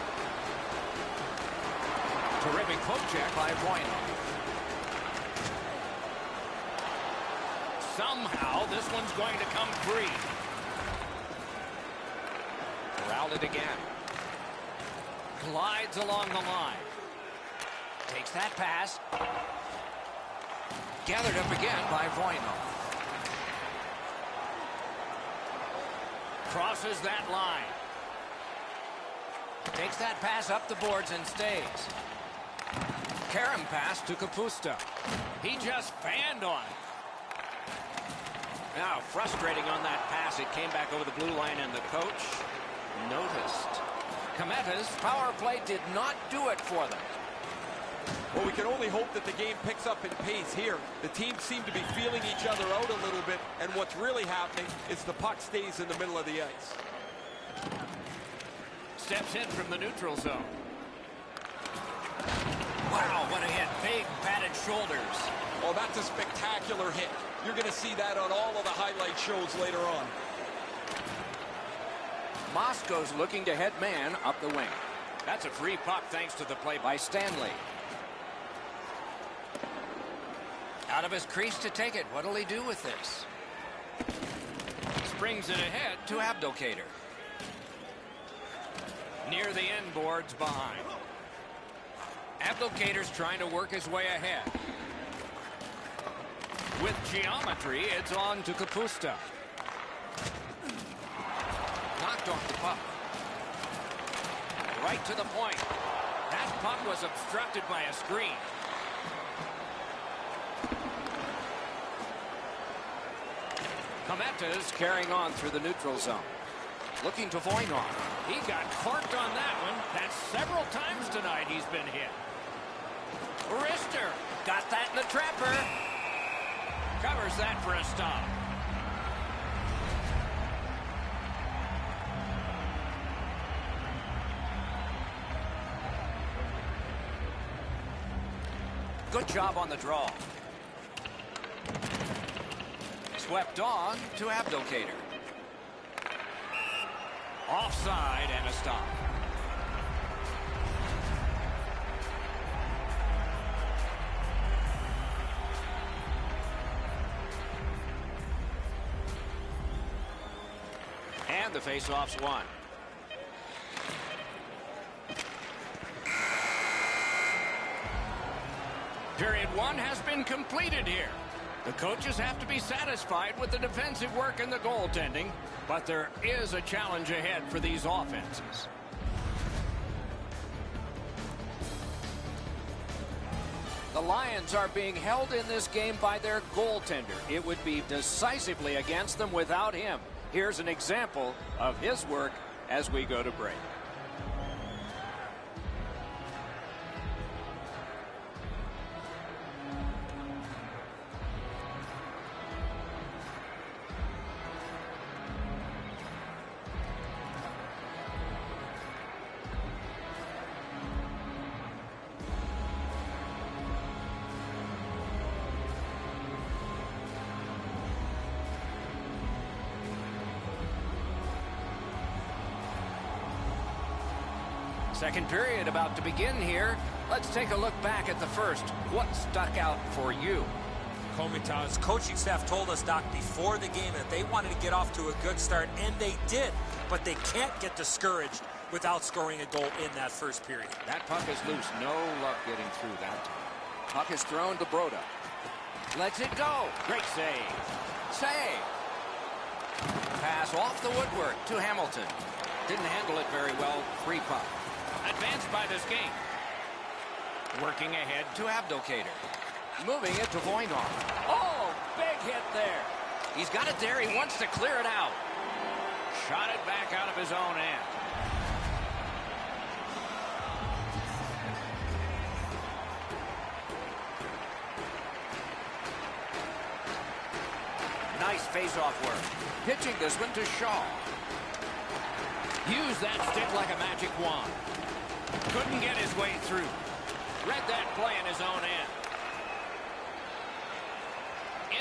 Terrific poke check by Voynov. Somehow this one's going to come free. Corralled it again. Glides along the line. Takes that pass. Gathered up again by Voynov. Crosses that line. Takes that pass up the boards and stays. Karam pass to Kapusta. He just fanned on it. Now frustrating on that pass. It came back over the blue line, and the coach noticed. Kometa's power play did not do it for them. Well, we can only hope that the game picks up in pace here. The teams seem to be feeling each other out a little bit, and what's really happening is the puck stays in the middle of the ice. Steps in from the neutral zone. Wow, what a hit. Big padded shoulders. Oh, that's a spectacular hit. You're going to see that on all of the highlight shows later on. Moscow's looking to head man up the wing. That's a free puck thanks to the play by Stanley. Out of his crease to take it. What'll he do with this? Springs it ahead to Abdelkader. Near the end boards behind. Abdelkader's trying to work his way ahead. With geometry, it's on to Kapusta. Knocked off the puck. Right to the point. That puck was obstructed by a screen. Kometa's carrying on through the neutral zone. Looking to Voynov. He got corked on that one. That's several times tonight he's been hit. Rister got that in the trapper. Covers that for a stop. Good job on the draw. Swept on to Abdelkader. Offside and a stop. And the face-off's won. Period one has been completed here. The coaches have to be satisfied with the defensive work and the goaltending, but there is a challenge ahead for these offenses. The Lions are being held in this game by their goaltender. It would be decisively against them without him. Here's an example of his work as we go to break. Second period about to begin here. Let's take a look back at the first. What stuck out for you? Kometa's coaching staff told us, Doc, before the game that they wanted to get off to a good start, and they did. But they can't get discouraged without scoring a goal in that first period. That puck is loose. No luck getting through that time. Puck is thrown to Broda. Lets it go. Great save. Save. Pass off the woodwork to Hamilton. Didn't handle it very well. Free puck. Advanced by this game. Working ahead to Abdelkader. Moving it to Voynov. Oh, big hit there. He's got it there. He wants to clear it out. Shot it back out of his own end. Nice face-off work. Pitching this one to Shaw. Use that stick like a magic wand. Couldn't get his way through. Read that play in his own end.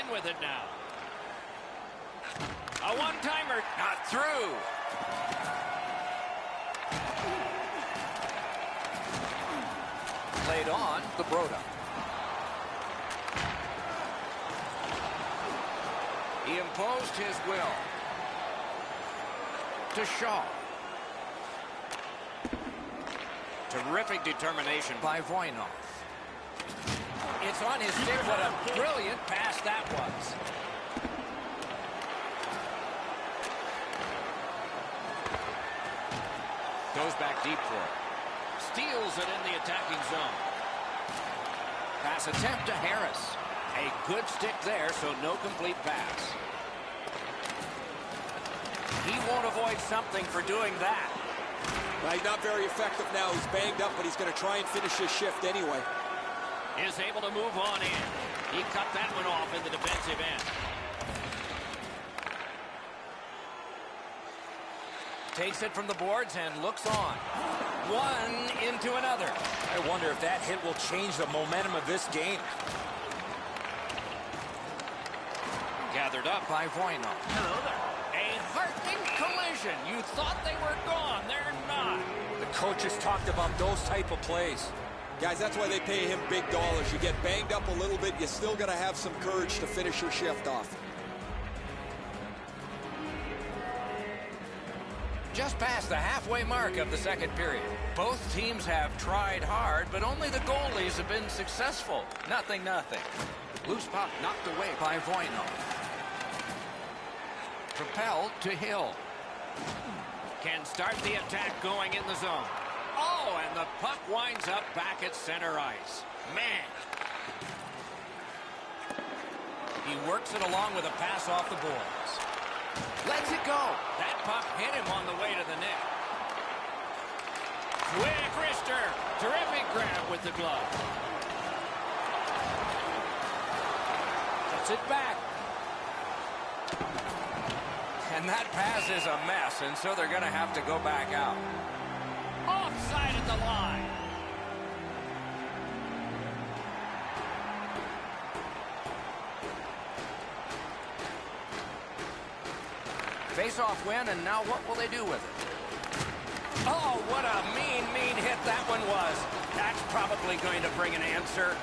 In with it now. A one-timer. Not through. Played on the Broda. He imposed his will. To Shaw. Terrific determination by Voynov. It's on his stick. What a brilliant pass that was. Goes back deep for it. Steals it in the attacking zone. Pass attempt to Harris. A good stick there, so no complete pass. He won't avoid something for doing that. Well, he's not very effective now. He's banged up, but he's going to try and finish his shift anyway. is able to move on in. He cut that one off in the defensive end. Takes it from the boards and looks on. One into another. I wonder if that hit will change the momentum of this game. Gathered up by Voino. Hello there. A heartening collision. You thought they were gone. They're not. The coaches talked about those type of plays. Guys, that's why they pay him big dollars. You get banged up a little bit, you still got to have some courage to finish your shift off. Just past the halfway mark of the second period. Both teams have tried hard, but only the goalies have been successful. Nothing. Loose puck knocked away by Voino. Propelled to Hill. Can start the attack going in the zone. Oh, and the puck winds up back at center ice. Man. He works it along with a pass off the boards. Lets it go. That puck hit him on the way to the net. Quick wrister. Terrific grab with the glove. Puts it back. And that pass is a mess, and so they're going to have to go back out. Offside at the line. Face-off win, and now what will they do with it? Oh, what a mean hit that one was. That's probably going to bring an answer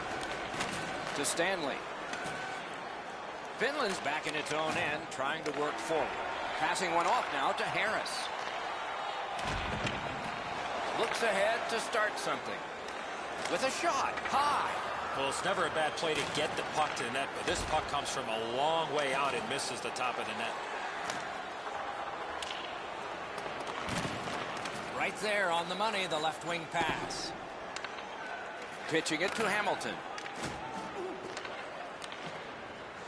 to Stanley. Finland's back in its own end, trying to work forward. Passing one off now to Harris. Looks ahead to start something. With a shot, high. Well, it's never a bad play to get the puck to the net, but this puck comes from a long way out and misses the top of the net. Right there on the money, the left wing pass. Pitching it to Hamilton.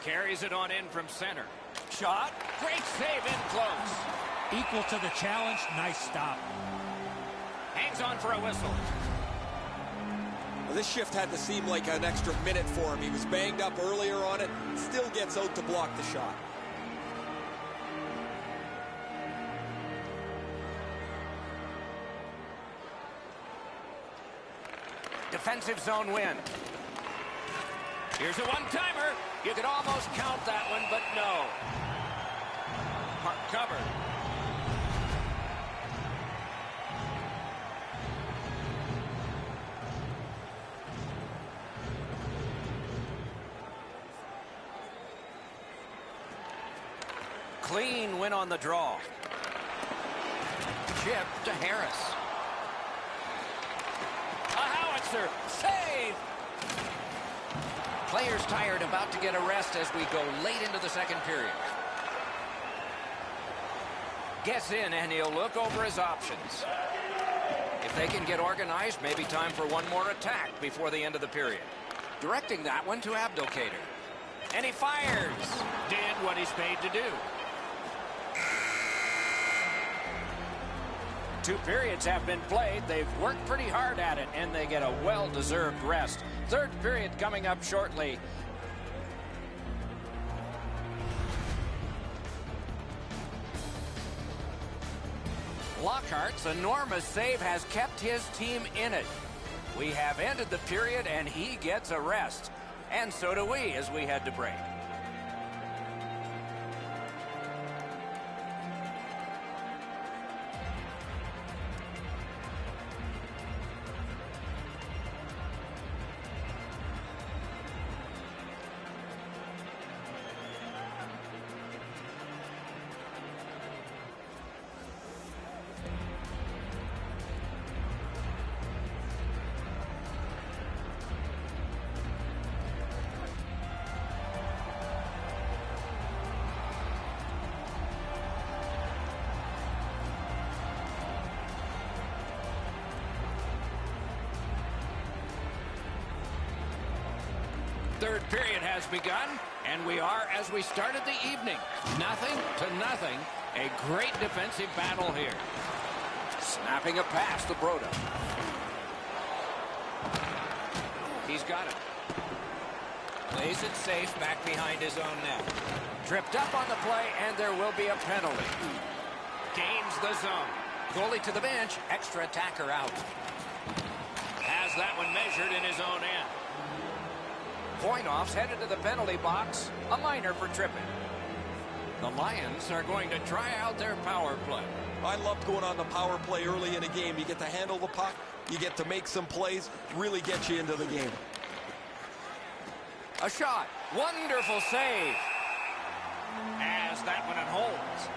Carries it on in from center. Shot. Great save in close. Equal to the challenge. Nice stop. Hangs on for a whistle. Well, this shift had to seem like an extra minute for him. He was banged up earlier on it. Still gets out to block the shot. Defensive zone win. Here's a one-timer. You could almost count that one, but no. Puck covered. Clean win on the draw. Chip to Harris. A howitzer. Save! Players tired, about to get a rest as we go late into the second period. Gets in, and he'll look over his options. If they can get organized, maybe time for one more attack before the end of the period. Directing that one to Abdelkader. And he fires. Did what he's paid to do. 2 periods have been played. They've worked pretty hard at it, and they get a well-deserved rest. Third period coming up shortly. Lockhart's enormous save has kept his team in it. We have ended the period, and he gets a rest. And so do we as we head to break. Third period has begun, and we are as we started the evening. 0-0. A great defensive battle here. Snapping a pass to Broda. He's got it. Plays it safe back behind his own net. Tripped up on the play, and there will be a penalty. Gains the zone. Goalie to the bench. Extra attacker out. Has that one measured in his own end. Point-offs headed to the penalty box. A minor for tripping. The Lions are going to try out their power play. I loved going on the power play early in a game. You get to handle the puck. You get to make some plays. Really get you into the game. A shot. Wonderful save. As that one holds.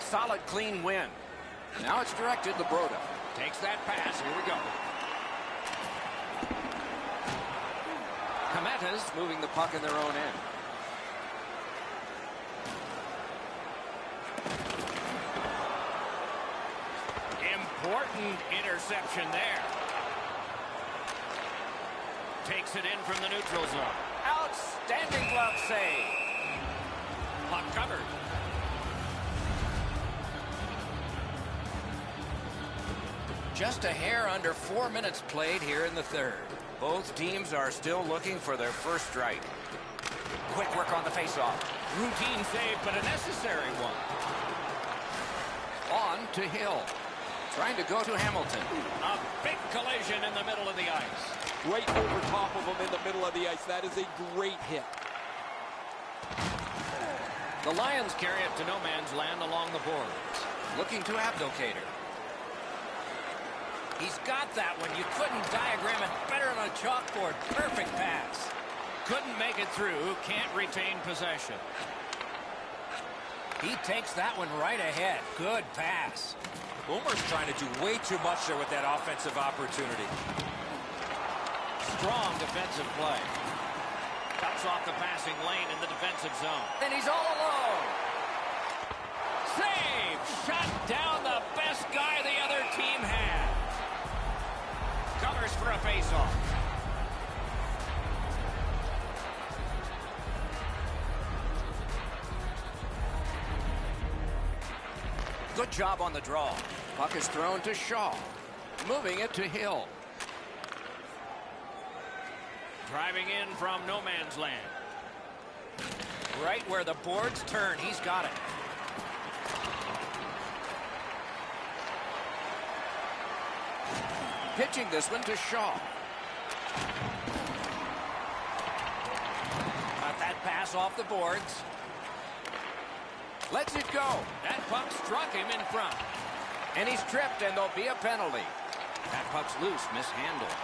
Solid, clean win. Now it's directed to Broda. Takes that pass. Here we go. Cometa's moving the puck in their own end. Important interception there. Takes it in from the neutral zone. Outstanding glove save. Puck covered. Just a hair under 4 minutes played here in the third. Both teams are still looking for their first strike. Quick work on the faceoff. Routine save, but a necessary one. On to Hill. Trying to go to Hamilton. A big collision in the middle of the ice. Right over top of him in the middle of the ice. That is a great hit. The Lions carry it to no man's land along the boards. Looking to Abdelkader. He's got that one. You couldn't diagram it better on a chalkboard. Perfect pass. Couldn't make it through. Can't retain possession. He takes that one right ahead. Good pass. Boomer's trying to do way too much there with that offensive opportunity. Strong defensive play. Cuts off the passing lane in the defensive zone. And he's all alone. Save! Shut down the best guy the other team had. Covers for a faceoff. Good job on the draw. Puck is thrown to Shaw. Moving it to Hill. Driving in from no man's land. Right where the boards turn. He's got it. Pitching this one to Shaw. Got that pass off the boards. Lets it go. That puck struck him in front. And he's tripped, and there'll be a penalty. That puck's loose, mishandled.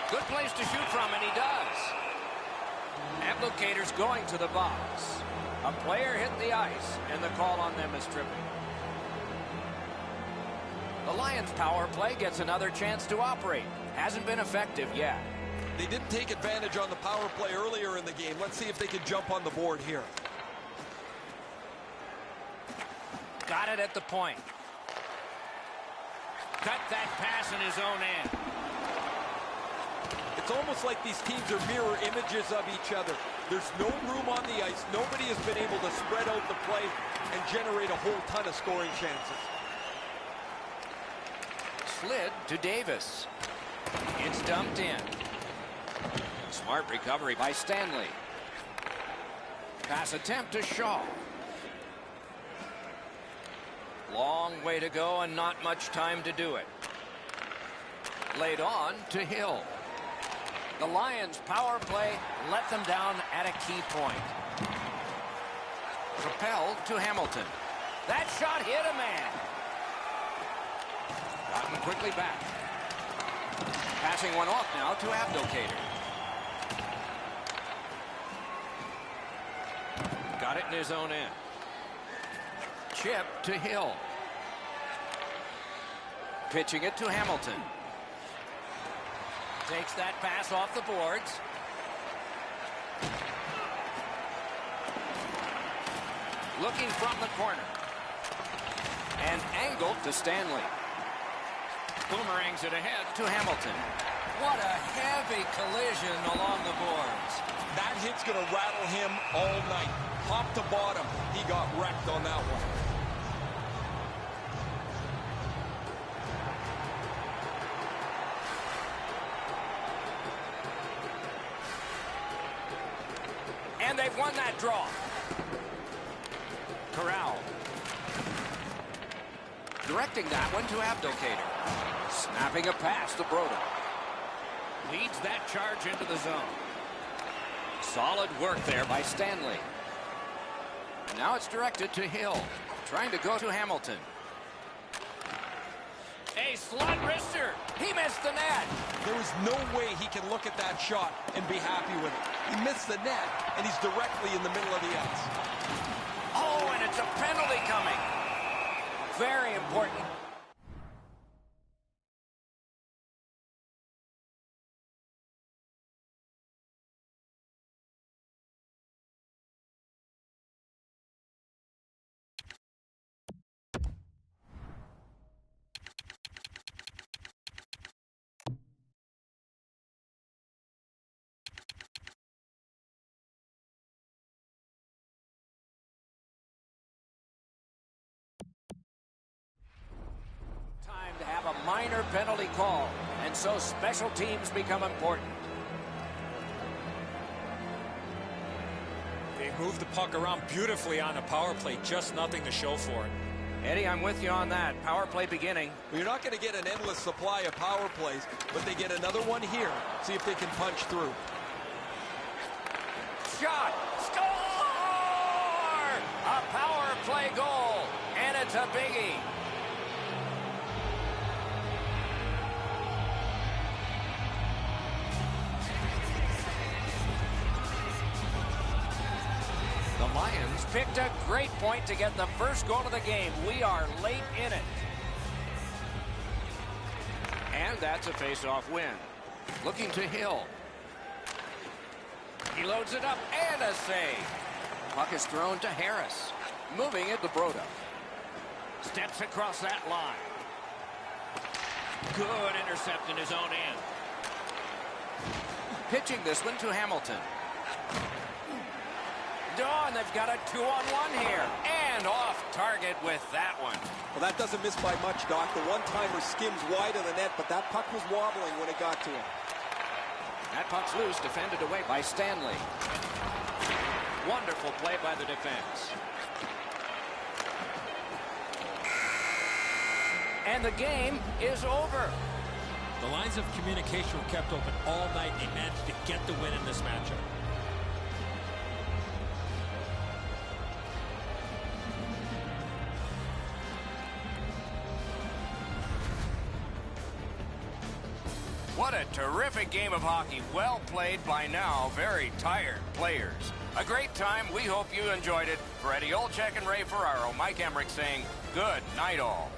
Good place to shoot from, and he does. Abdelkader's going to the box. A player hit the ice, and the call on them is tripping. The Lions' power play gets another chance to operate. Hasn't been effective yet. They didn't take advantage on the power play earlier in the game. Let's see if they can jump on the board here. Got it at the point. Cut that pass in his own end. It's almost like these teams are mirror images of each other. There's no room on the ice. Nobody has been able to spread out the play and generate a whole ton of scoring chances. Slid to Davis. It's dumped in. Smart recovery by Stanley. Pass attempt to Shaw. Long way to go and not much time to do it. Laid on to Hill. The Lions' power play let them down at a key point. Propelled to Hamilton. That shot hit a man. Gotten quickly back. Passing one off now to Abdelkader. Got it in his own end. Chip to Hill. Pitching it to Hamilton. Takes that pass off the boards. Looking from the corner. And angled to Stanley. Boomerangs it ahead to Hamilton. What a heavy collision along the boards. That hit's going to rattle him all night. Top to bottom, he got wrecked on that one. And they've won that draw. Corral. Directing that one to Abdelkader. Snapping a pass to Broda. Leads that charge into the zone. Solid work there by Stanley. Now it's directed to Hill. Trying to go to Hamilton. A slot wrister. He missed the net. There is no way he can look at that shot and be happy with it. He missed the net, and he's directly in the middle of the ice. Oh, and it's a penalty coming. Very important. To have a minor penalty call, and so special teams become important. They moved the puck around beautifully on the power play, just nothing to show for it. Eddie, I'm with you on that. Power play beginning. Well, you're not going to get an endless supply of power plays, but they get another one here. See if they can punch through. Shot! Score! A power play goal, and it's a biggie. The Lions picked a great point to get the first goal of the game. We are late in it. And that's a face-off win. Looking to Hill. He loads it up and a save. Puck is thrown to Harris. Moving it to Broda. Steps across that line. Good intercept in his own end. Pitching this one to Hamilton. And they've got a 2-on-1 here. And off target with that one. Well, that doesn't miss by much, Doc. The one-timer skims wide of the net, but that puck was wobbling when it got to him. That puck's loose, defended away by Stanley. Wonderful play by the defense. And the game is over. The lines of communication were kept open all night, and they managed to get the win in this matchup. What a terrific game of hockey. Well played by now very tired players. A great time. We hope you enjoyed it. For Eddie Olczyk and Ray Ferraro, Mike Emmerich saying good night all.